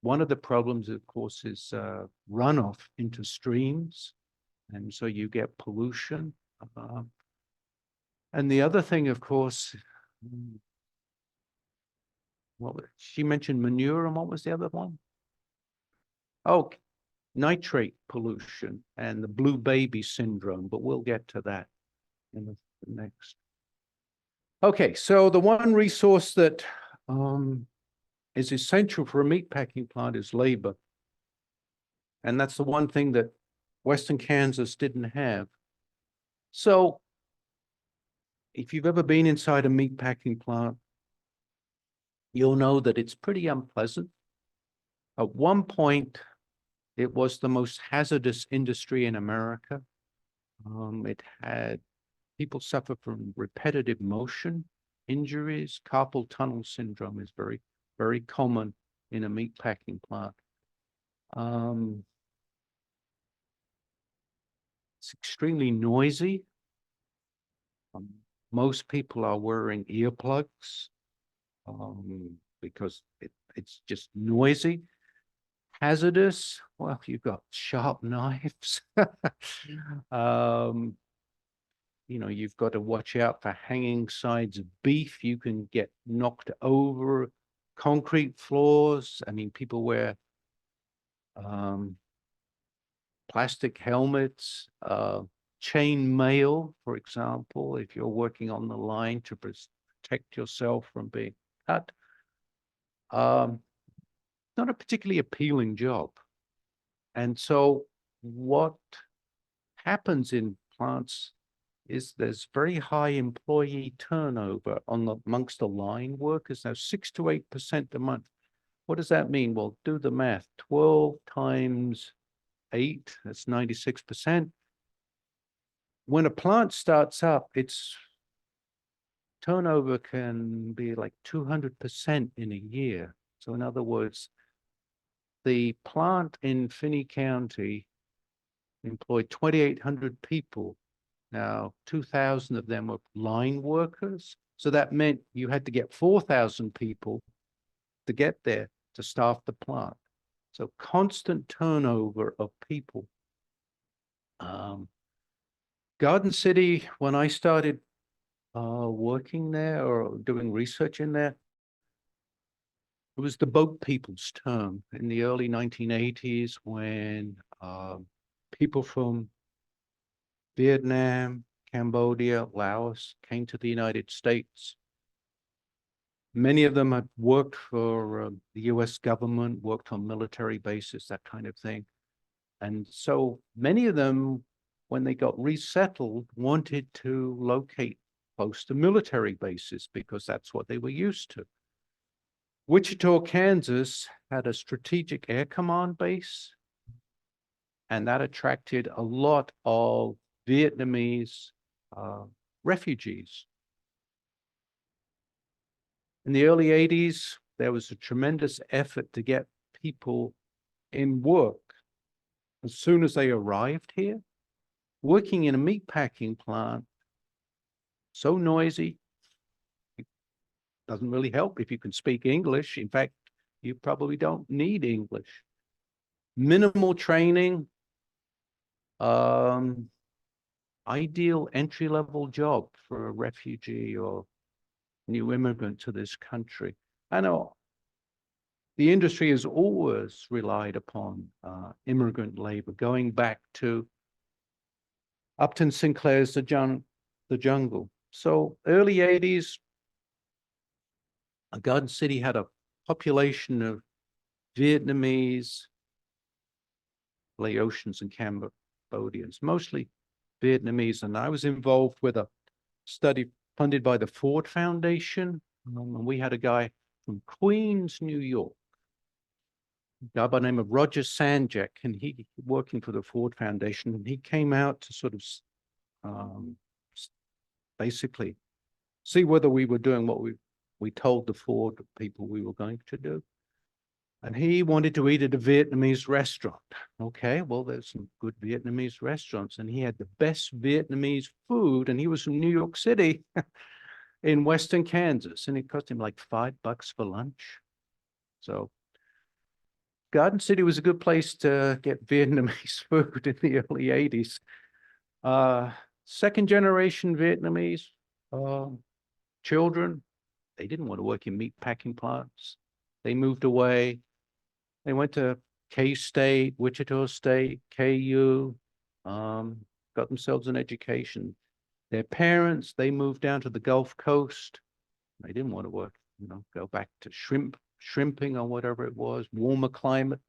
One of the problems, of course, is runoff into streams. And so you get pollution. And the other thing, of course, she mentioned manure, and what was the other one? Oh, nitrate pollution and the blue baby syndrome, but we'll get to that in the next. Okay, so the one resource that is essential for a meatpacking plant is labor. And that's the one thing that Western Kansas didn't have. So if you've ever been inside a meatpacking plant, you'll know that it's pretty unpleasant. At one point, it was the most hazardous industry in America. It had people suffer from repetitive motion injuries. Carpal tunnel syndrome is very, very common in a meatpacking plant. It's extremely noisy. Most people are wearing earplugs because it's just noisy. Hazardous, well, you've got sharp knives. You know, you've got to watch out for hanging sides of beef. You can get knocked over. Concrete floors. I mean, people wear plastic helmets, chain mail, for example, if you're working on the line to protect yourself from being cut. Not a particularly appealing job. And so what happens in plants is there's very high employee turnover amongst the line workers. Now 6 to 8% a month. What does that mean? Well, do the math. 12 times 8, that's 96%. When a plant starts up, its turnover can be like 200% in a year. So in other words, the plant in Finney County employed 2,800 people. Now, 2,000 of them were line workers. So that meant you had to get 4,000 people to get there to staff the plant. So constant turnover of people. Garden City, when I started working there or doing research in there, it was the boat people's term in the early 1980s when people from Vietnam, Cambodia, Laos came to the United States. Many of them had worked for the US government, worked on military bases, that kind of thing. And so many of them, when they got resettled, wanted to locate close to military bases because that's what they were used to. Wichita, Kansas had a strategic air command base, and that attracted a lot of Vietnamese refugees. In the early 80s, there was a tremendous effort to get people in work as soon as they arrived here. Working in a meatpacking plant, so noisy, it doesn't really help if you can speak English. In fact, you probably don't need English. Minimal training, ideal entry-level job for a refugee or new immigrant to this country. I know the industry has always relied upon immigrant labor, going back to Upton Sinclair's The Jungle. So early 80s, Garden City had a population of Vietnamese, Laotians, and Cambodians, mostly Vietnamese. And I was involved with a study funded by the Ford Foundation. And we had a guy from Queens, New York, a guy by the name of Roger Sanjak, and he working for the Ford Foundation. And he came out to sort of basically see whether we were doing what we told the Ford people we were going to do. And he wanted to eat at a Vietnamese restaurant. Okay, well, there's some good Vietnamese restaurants, and he had the best Vietnamese food, and he was from New York City in Western Kansas, and it cost him like $5 for lunch. So Garden City was a good place to get Vietnamese food in the early 80s. Second generation Vietnamese, children, they didn't want to work in meat packing plants. They moved away. They went to K-State, Wichita State, KU, got themselves an education. Their parents, they moved down to the Gulf Coast. They didn't want to work, go back to shrimping or whatever it was, warmer climate.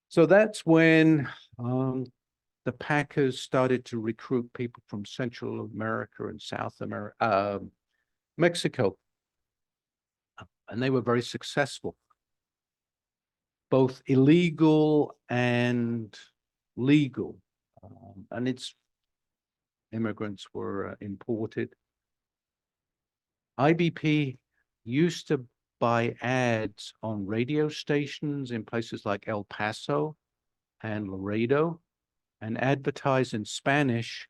So that's when the packers started to recruit people from Central America and South America, Mexico. And they were very successful, both illegal and legal. And its immigrants were imported. IBP used to buy ads on radio stations in places like El Paso and Laredo and advertise in Spanish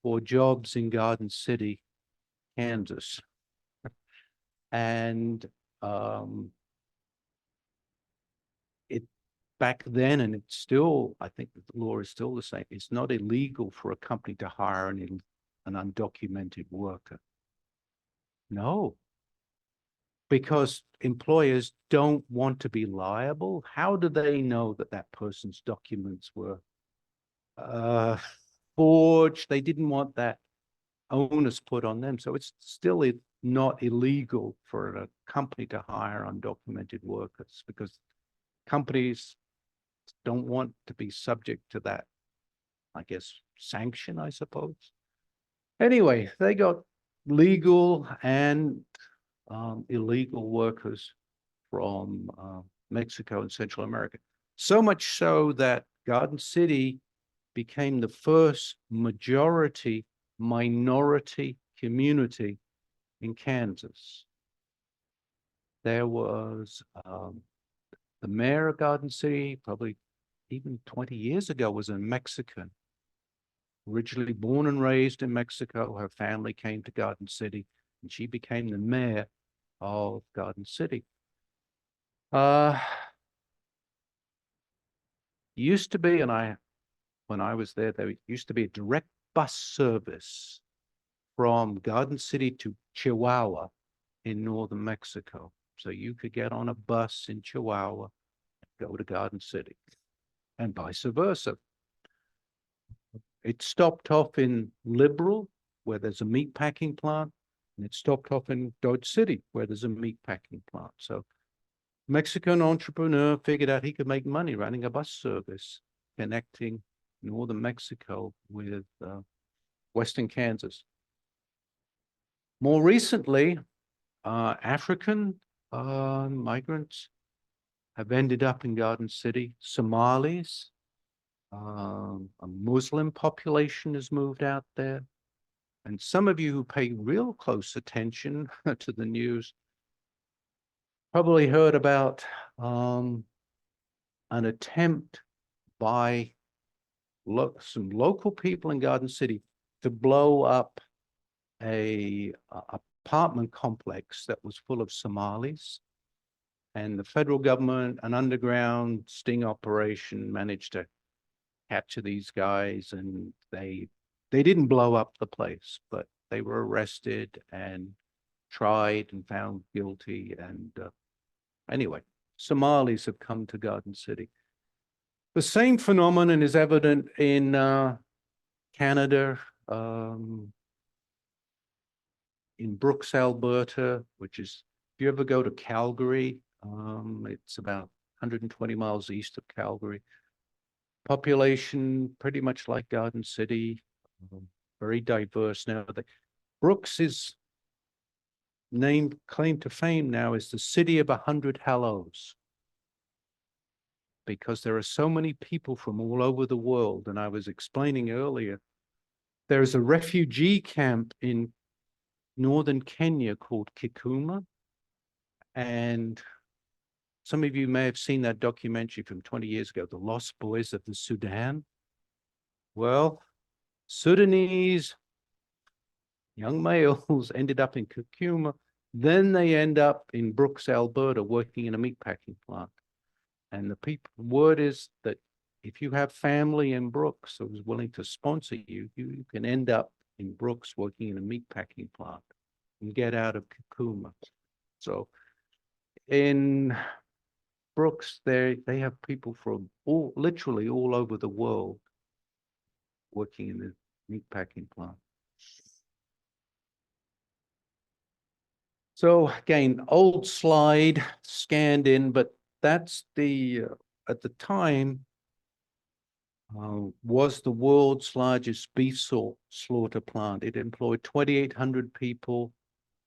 for jobs in Garden City, Kansas. And it back then, and it's still, I think the law is still the same. It's not illegal for a company to hire an undocumented worker. No, because employers don't want to be liable. How do they know that that person's documents were forged? They didn't want that onus put on them. So it's still not illegal for a company to hire undocumented workers because companies don't want to be subject to that, I guess, sanction, I suppose. Anyway, they got legal and illegal workers from Mexico and Central America. So much so that Garden City became the first majority minority community in Kansas. There was the mayor of Garden City, probably even 20 years ago, was a Mexican, originally born and raised in Mexico. Her family came to Garden City and she became the mayor of Garden City. Used to be, when I was there used to be a direct bus service from Garden City to Chihuahua in northern Mexico. So you could get on a bus in Chihuahua and go to Garden City and vice versa. It stopped off in Liberal, where there's a meat packing plant, and it stopped off in Dodge City, where there's a meat packing plant. So Mexican entrepreneur figured out he could make money running a bus service connecting northern Mexico with western Kansas. More recently, African migrants have ended up in Garden City. Somalis, a Muslim population has moved out there. And some of you who pay real close attention to the news probably heard about an attempt by some local people in Garden City to blow up a apartment complex that was full of Somalis. And the federal government, an underground sting operation, managed to capture these guys, and they didn't blow up the place, but they were arrested and tried and found guilty. And anyway, Somalis have come to Garden City. The same phenomenon is evident in Canada, in Brooks, Alberta, which is, if you ever go to Calgary, it's about 120 miles east of Calgary. Population pretty much like Garden City, very diverse now. Brooks' claim to fame now is the city of 100 hellos, because there are so many people from all over the world. And I was explaining earlier, there's a refugee camp in northern Kenya called Kikuma. And some of you may have seen that documentary from 20 years ago, The Lost Boys of the Sudan. Well, Sudanese young males ended up in Kikuma. Then they end up in Brooks, Alberta, working in a meatpacking plant. And word is that if you have family in Brooks who's willing to sponsor you, you can end up in Brooks working in a meatpacking plant and get out of Kakuma. So in Brooks, they have people from literally all over the world working in the meatpacking plant. So again, old slide scanned in, but that's at the time, was the world's largest beef slaughter plant. It employed 2,800 people.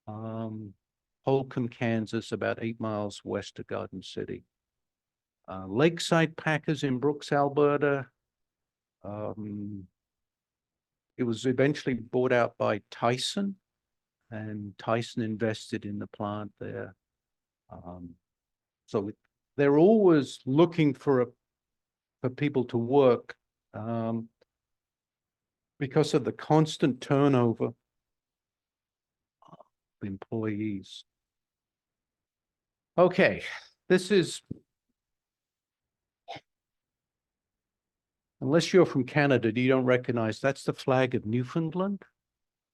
Holcomb, Kansas, about 8 miles west of Garden City. Lakeside Packers in Brooks, Alberta. It was eventually bought out by Tyson, and Tyson invested in the plant there. So they're always looking for people to work because of the constant turnover of employees. Okay, this is, unless you're from Canada, you don't recognize, that's the flag of Newfoundland.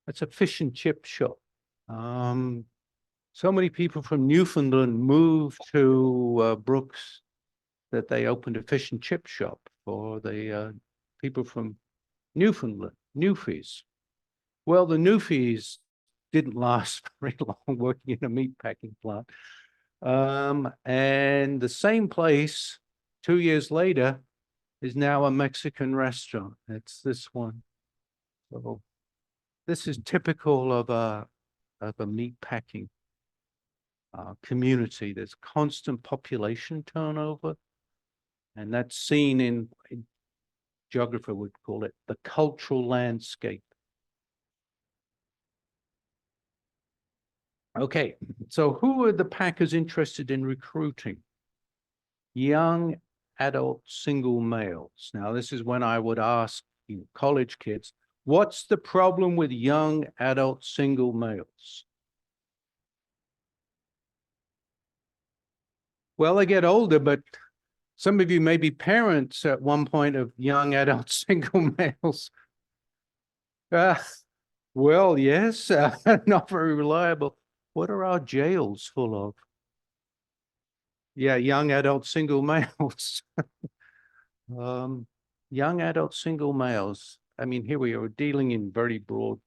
That's a fish and chip shop. So many people from Newfoundland moved to Brooks that they opened a fish and chip shop for the people from Newfoundland, Newfies. Well, the Newfies didn't last very long working in a meatpacking plant. And the same place 2 years later is now a Mexican restaurant. It's this one. So this is typical of a meatpacking community. There's constant population turnover, and that's seen in geographer would call it the cultural landscape. Okay, so who are the packers interested in recruiting? Young adult single males. Now, this is when I would ask college kids, what's the problem with young adult single males? Well, they get older, but some of you may be parents at one point of young adult single males. Well, yes, not very reliable. What are our jails full of? Yeah, young adult single males. Young adult single males. I mean, here we are dealing in very broad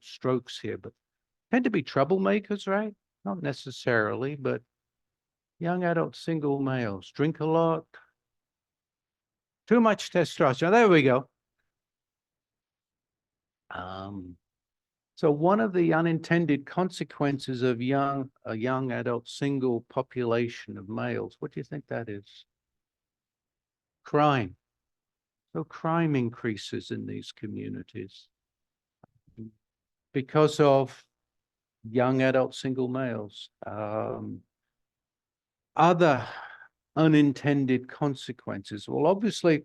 strokes here, but tend to be troublemakers, right? Not necessarily, but young adult single males drink a lot. Too much testosterone. There we go. So one of the unintended consequences of a young adult single population of males, what do you think that is? Crime. So crime increases in these communities because of young adult single males. Other unintended consequences. Well, obviously,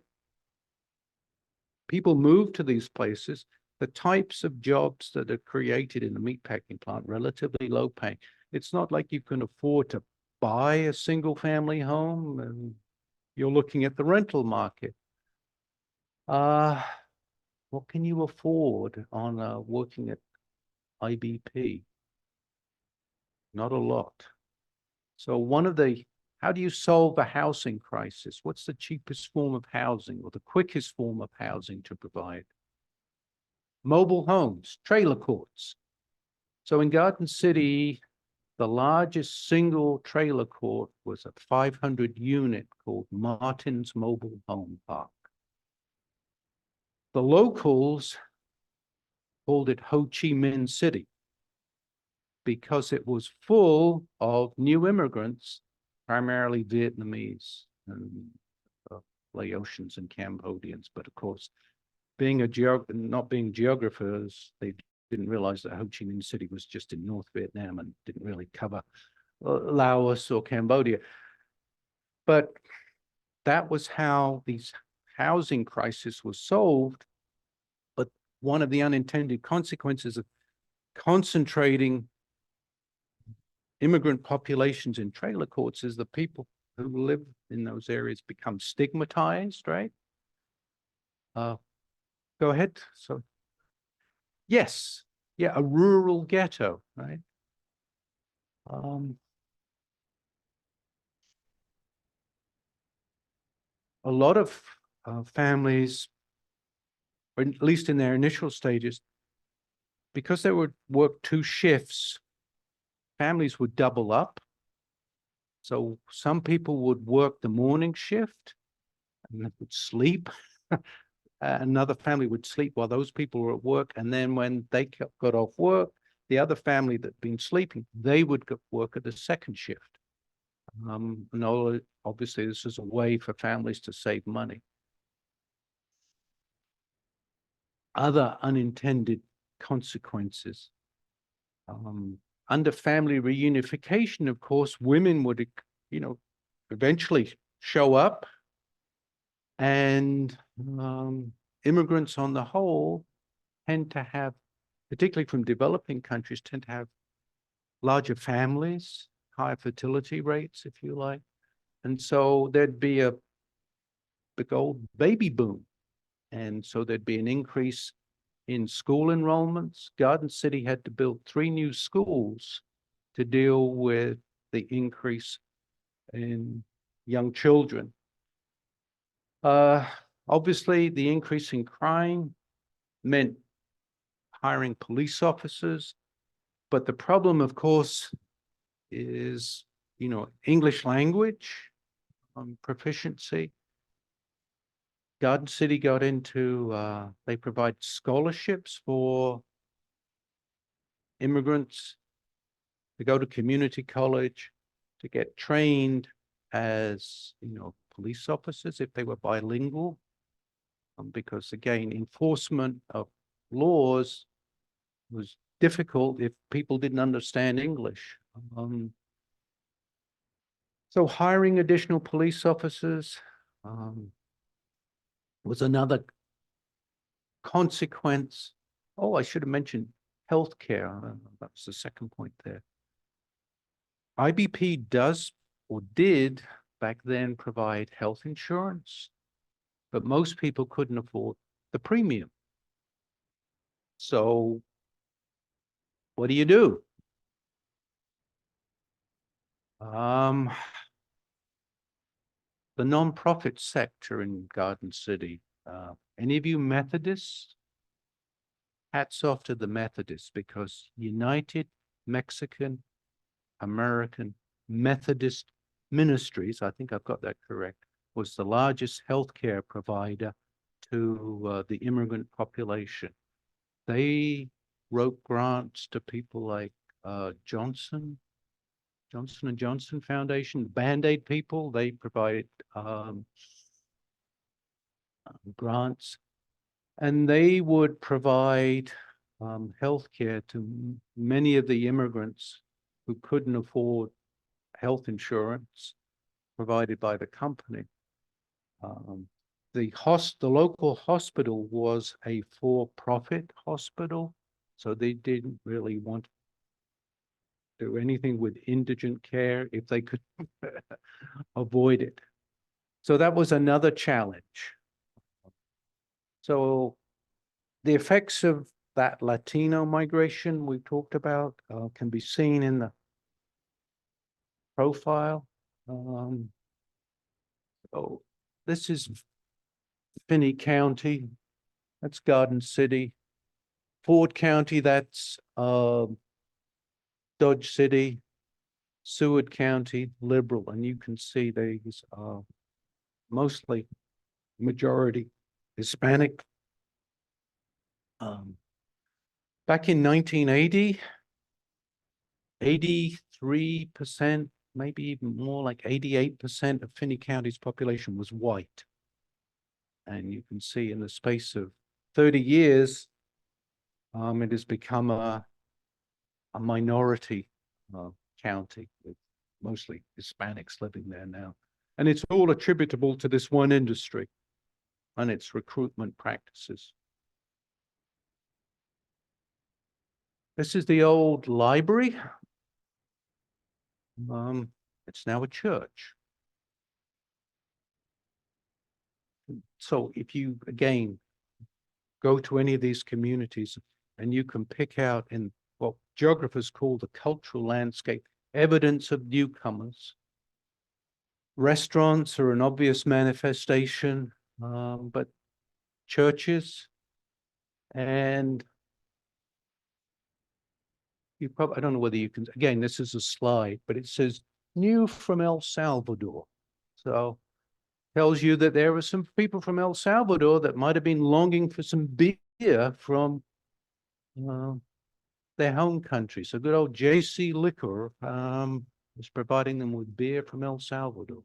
people move to these places. The types of jobs that are created in the meatpacking plant, relatively low paying. It's not like you can afford to buy a single family home and you're looking at the rental market. What can you afford on working at IBP? Not a lot. So how do you solve a housing crisis? What's the cheapest form of housing or the quickest form of housing to provide? Mobile homes, trailer courts. So in Garden City, the largest single trailer court was a 500 unit called Martin's Mobile Home Park. The locals called it Ho Chi Minh City because it was full of new immigrants, primarily Vietnamese and Laotians and Cambodians. But of course, not being geographers, they didn't realize that Ho Chi Minh City was just in North Vietnam and didn't really cover Laos or Cambodia. But that was how these housing crisis was solved. But one of the unintended consequences of concentrating immigrant populations in trailer courts is the people who live in those areas become stigmatized, right? Go ahead. So, yes, yeah, a rural ghetto, right? A lot of families, or at least in their initial stages, because they would work 2 shifts, families would double up. So some people would work the morning shift and they would sleep. Another family would sleep while those people were at work. And then when they got off work, the other family that'd been sleeping, they would go work at the second shift. And obviously this is a way for families to save money. Other unintended consequences. Under family reunification, of course, women would, eventually show up, and immigrants on the whole tend to have, particularly from developing countries, tend to have larger families, higher fertility rates, if you like. And so there'd be a big old baby boom. And so there'd be an increase in school enrollments. Garden City had to build 3 new schools to deal with the increase in young children. Obviously, the increase in crime meant hiring police officers. But the problem, of course, is, English language proficiency. Garden City got into, they provide scholarships for immigrants to go to community college, to get trained as, police officers if they were bilingual. Because again, enforcement of laws was difficult if people didn't understand English. So hiring additional police officers was another consequence. Oh, I should have mentioned healthcare. That was the second point there. IBP does or did back then provide health insurance, but most people couldn't afford the premium. So what do you do? The nonprofit sector in Garden City. Any of you Methodists? Hats off to the Methodists, because United Mexican American Methodist Ministries, I think I've got that correct, was the largest healthcare provider to the immigrant population. They wrote grants to people like Johnson & Johnson Foundation, Band-Aid people. They provide grants, and they would provide healthcare to many of the immigrants who couldn't afford health insurance provided by the company. The local hospital was a for-profit hospital, so they didn't really want to do anything with indigent care if they could avoid it. So that was another challenge. So the effects of that Latino migration we talked about can be seen in the profile. So this is Finney County, that's Garden City. Ford County, that's Dodge City. Seward County, liberal, and you can see these are mostly majority Hispanic. Back in 1980, 83%, maybe even more, like 88% of Finney County's population was white. And you can see in the space of 30 years, it has become a minority county with mostly Hispanics living there now. And it's all attributable to this one industry and its recruitment practices. This is the old library. It's now a church. So if you, again, go to any of these communities and you can pick out in what geographers call the cultural landscape, evidence of newcomers. Restaurants are an obvious manifestation, but churches and you probably, I don't know whether you can, again, this is a slide, but it says new from El Salvador. So tells you that there were some people from El Salvador that might have been longing for some beer from their home country. So good old JC Liquor is providing them with beer from El Salvador.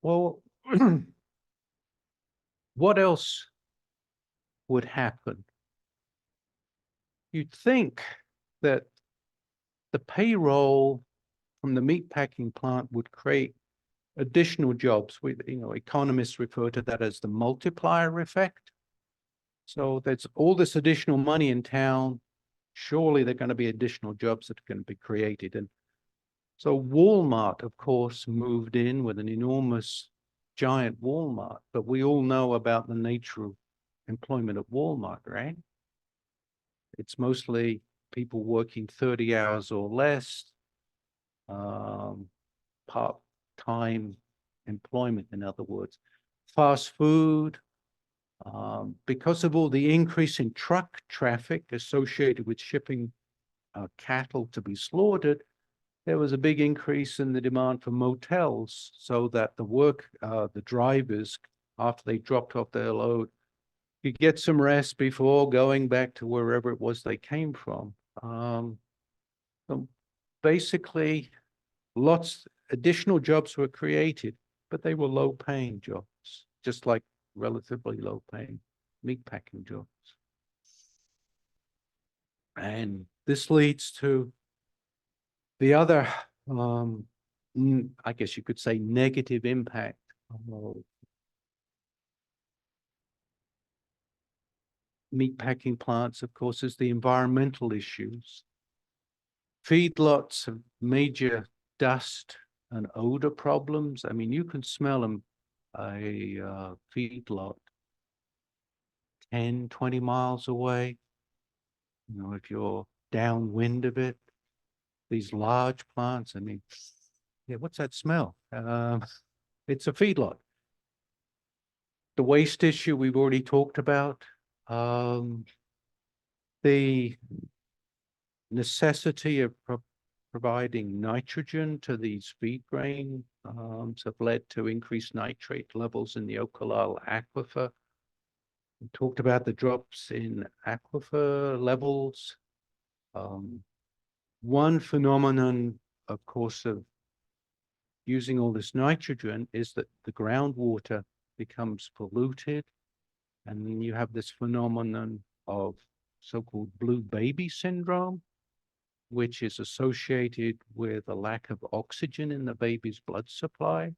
Well, what else would happen? You'd think that the payroll from the meatpacking plant would create additional jobs. Economists refer to that as the multiplier effect. So there's all this additional money in town. Surely there are going to be additional jobs that are going to be created. And so Walmart, of course, moved in with an enormous giant Walmart, but we all know about the nature of employment at Walmart, right? It's mostly people working 30 hours or less, part-time employment, in other words. Fast food, because of all the increase in truck traffic associated with shipping cattle to be slaughtered, there was a big increase in the demand for motels so that the drivers, after they dropped off their load, could get some rest before going back to wherever it was they came from. So basically, lots additional jobs were created, but they were low-paying jobs, just like relatively low-paying meatpacking jobs. And this leads to the other, I guess you could say, negative impact of meatpacking plants, of course, is the environmental issues. Feedlots have major dust and odor problems. I mean, you can smell a feedlot 10, 20 miles away. If you're downwind of it, these large plants, I mean, yeah, what's that smell? It's a feedlot. The waste issue we've already talked about. The necessity of providing nitrogen to these feed grains have led to increased nitrate levels in the Ocalal aquifer. We talked about the drops in aquifer levels. One phenomenon, of course, of using all this nitrogen is that the groundwater becomes polluted, and then you have this phenomenon of so-called blue baby syndrome, which is associated with a lack of oxygen in the baby's blood supply.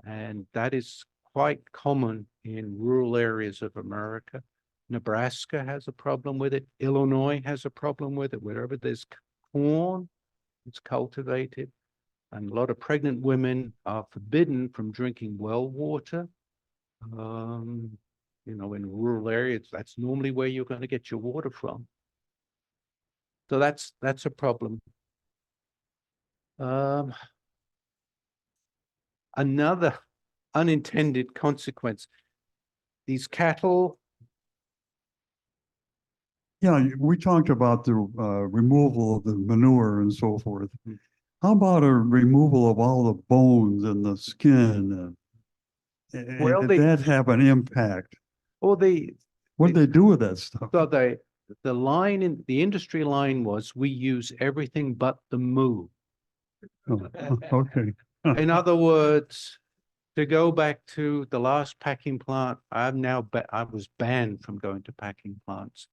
And that is quite common in rural areas of America. Nebraska has a problem with it. Illinois has a problem with it. Wherever there's corn, it's cultivated. And a lot of pregnant women are forbidden from drinking well water. In rural areas, that's normally where you're going to get your water from. So that's a problem. Another unintended consequence, these cattle. Yeah, we talked about the removal of the manure and so forth. How about a removal of all the bones and the skin? Well, Did that have an impact? Or What did they do with that stuff? So the line in the industry line was, we use everything but the moo. Oh, okay. In other words, to go back to the last packing plant, I was banned from going to packing plants,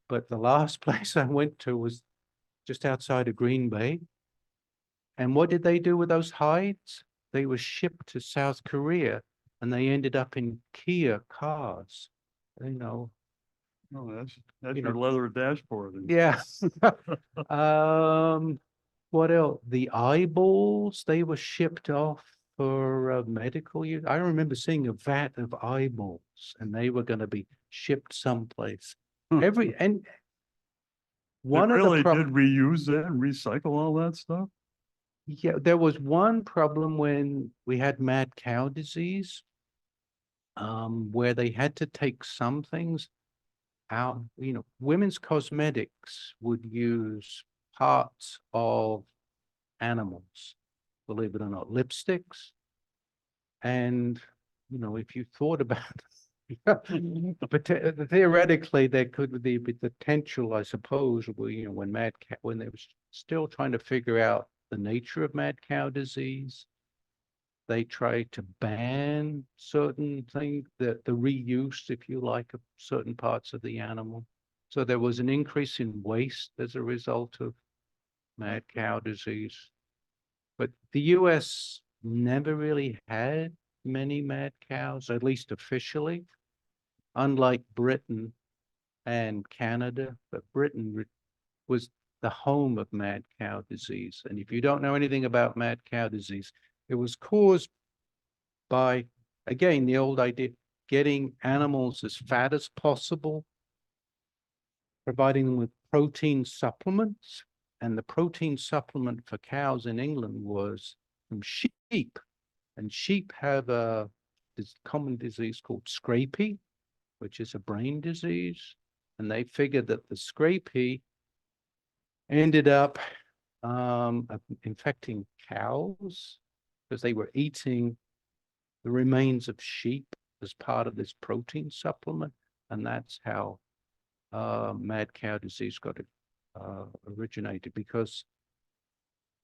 but the last place I went to was just outside of Green Bay. And what did they do with those hides? They were shipped to South Korea, and they ended up in Kia cars. Oh, that's You your know. leather dashboard. Yeah. What else? The eyeballs, they were shipped off for medical use. I remember seeing a vat of eyeballs and they were going to be shipped someplace. And They one of the really did problems, reuse that and recycle all that stuff? yeah, there was one problem when we had mad cow disease, where they had to take some things out. Women's cosmetics would use parts of animals, believe it or not, lipsticks. And, if you thought about but theoretically, there could be the potential, I suppose, when when they was still trying to figure out the nature of mad cow disease, they tried to ban certain things, the reuse, if you like, of certain parts of the animal. So there was an increase in waste as a result of mad cow disease. But the US never really had many mad cows, at least officially, unlike Britain and Canada. But Britain was the home of mad cow disease. And if you don't know anything about mad cow disease, it was caused by, again, the old idea, getting animals as fat as possible, providing them with protein supplements. And the protein supplement for cows in England was from sheep. And sheep have this common disease called scrapie, which is a brain disease. And they figured that the scrapie ended up infecting cows because they were eating the remains of sheep as part of this protein supplement. And that's how mad cow disease got originated, because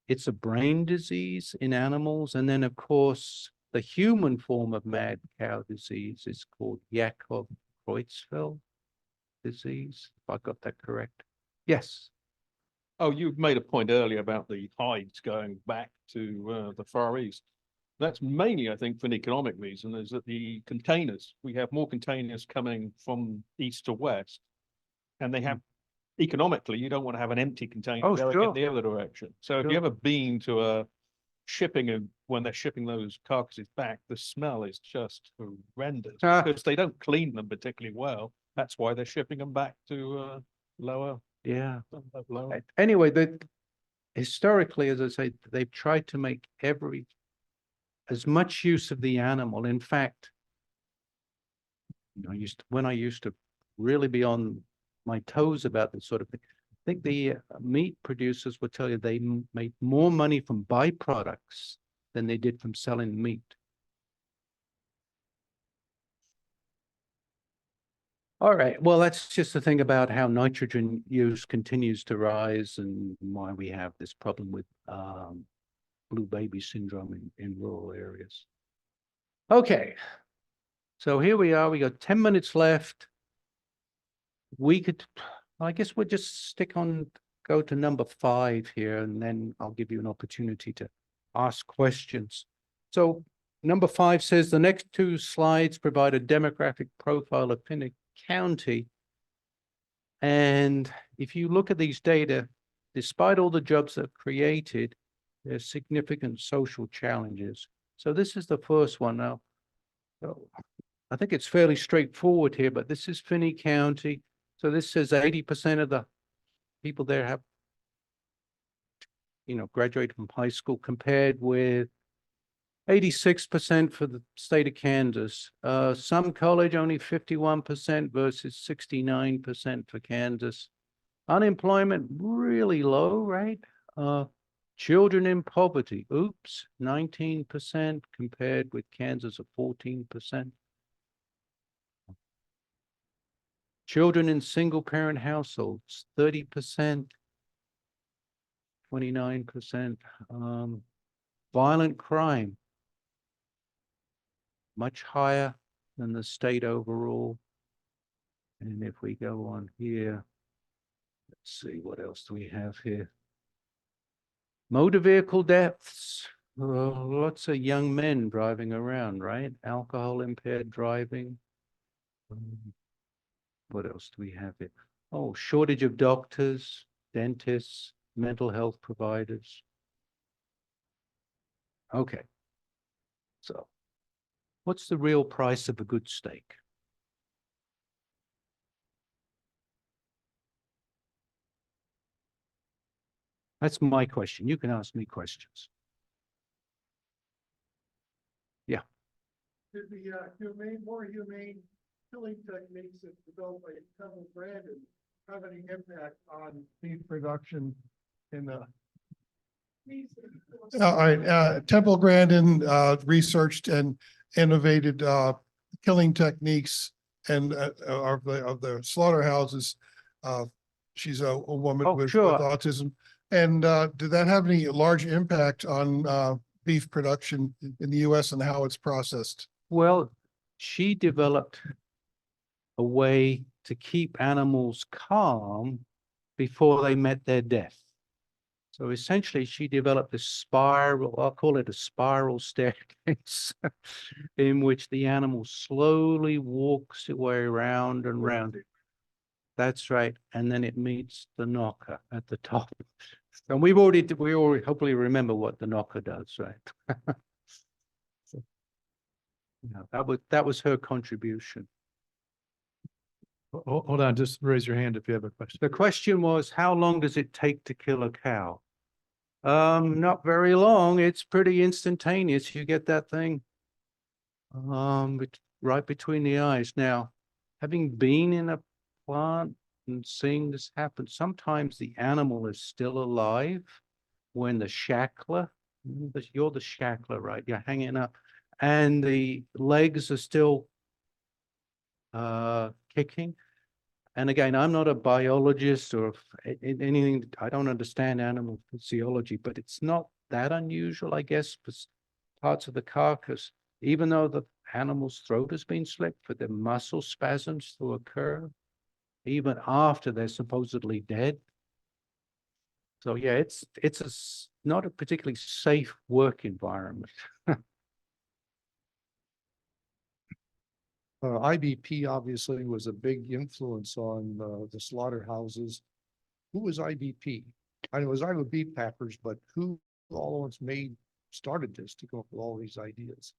it's a brain disease in animals. And then, of course, the human form of mad cow disease is called Jakob-Creutzfeldt disease, if I got that correct. Yes. Oh, you made a point earlier about the hides going back to the Far East. That's mainly, I think, for an economic reason, is that the containers, we have more containers coming from east to west, and they have, economically, you don't want to have an empty container Oh, going sure. in the other direction. So if Sure. you ever been to a shipping, and when they're shipping those carcasses back, the smell is just horrendous because they don't clean them particularly well. That's why they're shipping them back to lower. Yeah. Lower. Anyway, historically, as I say, they've tried to make as much use of the animal. In fact, when I used to really be on my toes about this sort of thing, I think the meat producers would tell you they made more money from byproducts than they did from selling meat. All right, well, that's just the thing about how nitrogen use continues to rise and why we have this problem with blue baby syndrome in rural areas. Okay, so here we are. We got 10 minutes left. I guess we'll just go to number 5 here, and then I'll give you an opportunity to ask questions. So number 5 says the next 2 slides provide a demographic profile of Pinnock County. And if you look at these data, despite all the jobs that are created, there's significant social challenges. So this is the first one now. So I think it's fairly straightforward here, but this is Finney County. So this says 80% of the people there have, graduated from high school, compared with 86% for the state of Kansas. Some college, only 51% versus 69% for Kansas. Unemployment, really low, right? Children in poverty, 19% compared with Kansas of 14%. Children in single-parent households, 30%, 29%. Violent crime, much higher than the state overall. And if we go on here, let's see, what else do we have here? Motor vehicle deaths, lots of young men driving around, right? Alcohol impaired driving. What else do we have here? Oh, shortage of doctors, dentists, mental health providers. Okay. So what's the real price of a good steak? That's my question. You can ask me questions. Did the more humane killing techniques that developed by Temple Grandin have any impact on beef production in the? All right, Temple Grandin researched and innovated killing techniques and of the slaughterhouses. She's a woman Oh, with sure. autism. And did that have any large impact on beef production in the US and how it's processed? Well, she developed a way to keep animals calm before they met their death. So essentially, she developed a spiral, I'll call it a spiral staircase, in which the animal slowly walks its way around and round it. That's right. And then it meets the knocker at the top. And we already hopefully remember what the knocker does, right? So, yeah, that was her contribution. Hold on, just raise your hand if you have a question. The question was, how long does it take to kill a cow? Not very long. It's pretty instantaneous. You get that thing right between the eyes. Now, having been in a plant and seeing this happen, sometimes the animal is still alive when the shackler, you're the shackler, right? You're hanging up and the legs are still kicking. And again, I'm not a biologist or anything. I don't understand animal physiology, but it's not that unusual, I guess, for parts of the carcass, even though the animal's throat has been slit, for the muscle spasms to occur, even after they're supposedly dead. So yeah, it's not a particularly safe work environment. IBP obviously was a big influence on the slaughterhouses. Who was IBP? I know it was Iowa Beef Packers, but who all once started this to come up with all these ideas?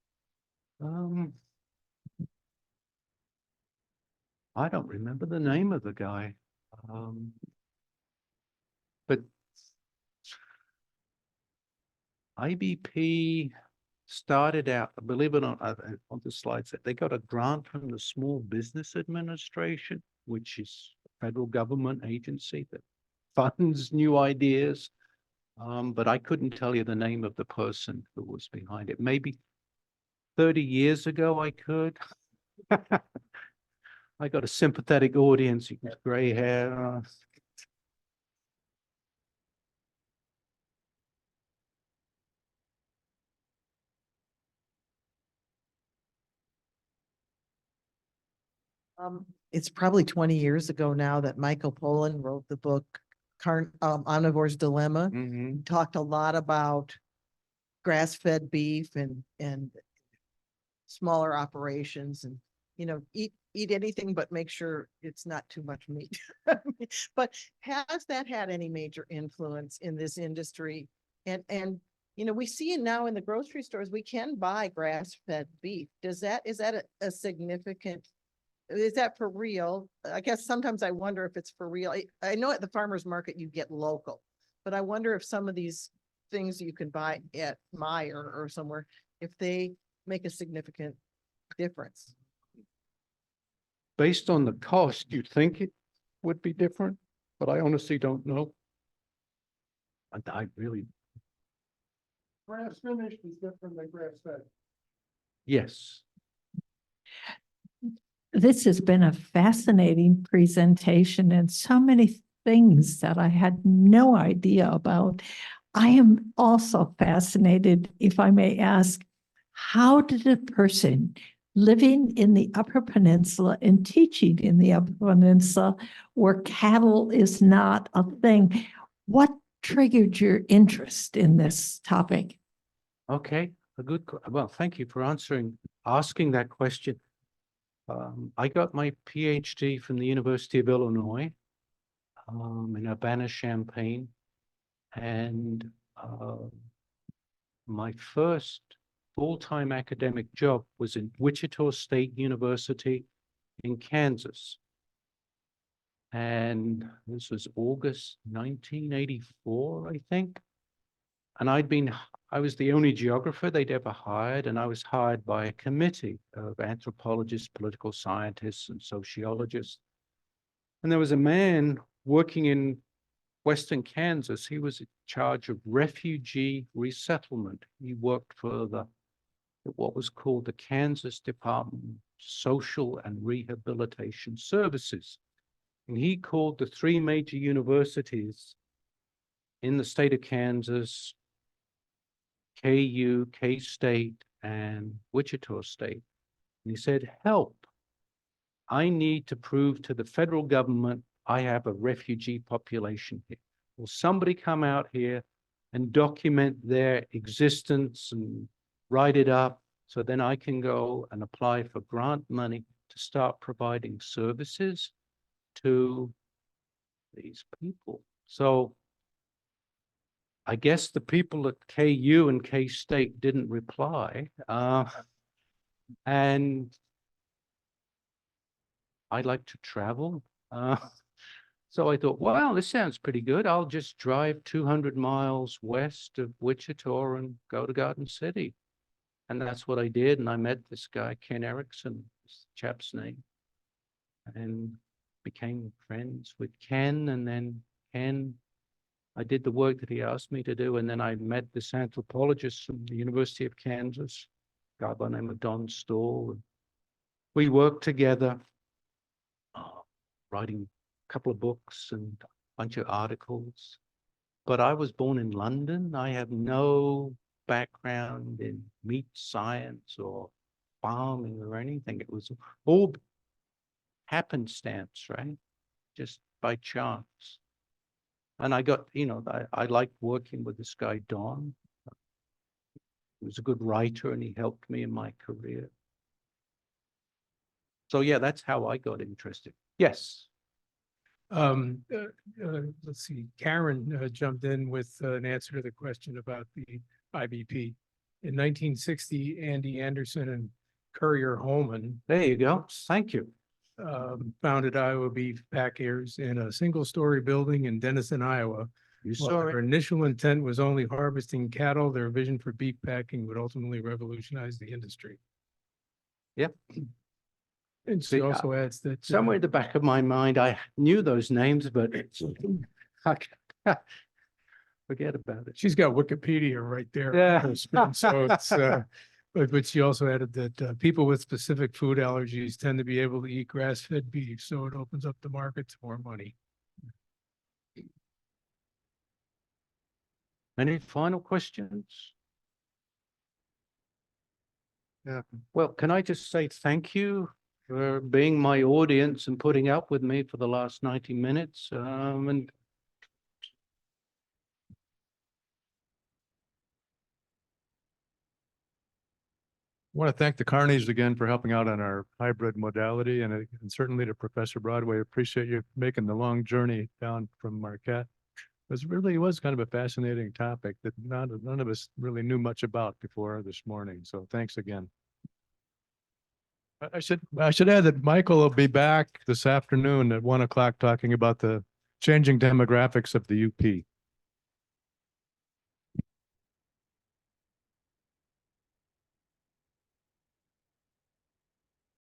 I don't remember the name of the guy. But IBP started out, believe it or not, on the slides, they got a grant from the Small Business Administration, which is a federal government agency that funds new ideas. But I couldn't tell you the name of the person who was behind it. Maybe 30 years ago, I could. I got a sympathetic audience, gray hair. It's probably 20 years ago now that Michael Pollan wrote the book Omnivore's Dilemma. Mhm. Talked a lot about grass-fed beef and smaller operations and, eat anything, but make sure it's not too much meat. But has that had any major influence in this industry? And we see it now in the grocery stores, we can buy grass-fed beef. Is that a significant, is that for real? I guess sometimes I wonder if it's for real. I know at the farmer's market you get local, but I wonder if some of these things you can buy at Meijer or somewhere, if they make a significant difference. Based on the cost, you'd think it would be different, but I honestly don't know. I really, Grass finished is different than grass fed. yes. This has been a fascinating presentation and so many things that I had no idea about. I am also fascinated, if I may ask, how did a person living in the Upper Peninsula and teaching in the Upper Peninsula where cattle is not a thing, what triggered your interest in this topic? Okay, well, thank you for asking that question. I got my PhD from the University of Illinois in Urbana-Champaign. And my first full-time academic job was in Wichita State University in Kansas. And this was August 1984, I think. And I was the only geographer they'd ever hired, and I was hired by a committee of anthropologists, political scientists, and sociologists. And there was a man working in Western Kansas. He was in charge of refugee resettlement. He worked for what was called the Kansas Department of Social and Rehabilitation Services. And he called the three major universities in the state of Kansas, KU, K-State, and Wichita State. And he said, help. I need to prove to the federal government I have a refugee population here. Will somebody come out here and document their existence and write it up so then I can go and apply for grant money to start providing services to these people? So I guess the people at KU and K-State didn't reply. And I like to travel. So I thought, well, this sounds pretty good. I'll just drive 200 miles west of Wichita and go to Garden City. And that's what I did. And I met this guy, Ken Erickson, this chap's name, and became friends with Ken. And then Ken, I did the work that he asked me to do. And then I met this anthropologist from the University of Kansas, a guy by the name of Don Stoll. And we worked together, writing a couple of books and a bunch of articles. But I was born in London. I have no background in meat science or farming or anything. It was all happenstance, right? Just by chance. And I got, I liked working with this guy, Don. He was a good writer and he helped me in my career. So yeah, that's how I got interested. Yes. Let's see, Karen jumped in with an answer to the question about the IBP. In 1960, Andy Anderson and Currier Holman. There you go. Thank you. Founded Iowa Beef Packers in a single-story building in Denison, Iowa. You While saw their it. initial intent was only harvesting cattle, their vision for beef packing would ultimately revolutionize the industry. Yep. And she See, also adds that Somewhere in the back of my mind, I knew those names, but forget about it. she's got Wikipedia right there. on Yeah. her screen, so it's, but she also added that people with specific food allergies tend to be able to eat grass-fed beef, so it opens up the market to more money. Any final questions? Yeah. Well, can I just say thank you for being my audience and putting up with me for the last 90 minutes. And I want to thank the Carneys again for helping out on our hybrid modality, and certainly to Professor Broadway. Appreciate you making the long journey down from Marquette. It really was kind of a fascinating topic that none of us really knew much about before this morning. So thanks again. I should add that Michael will be back this afternoon at 1 o'clock talking about the changing demographics of the UP.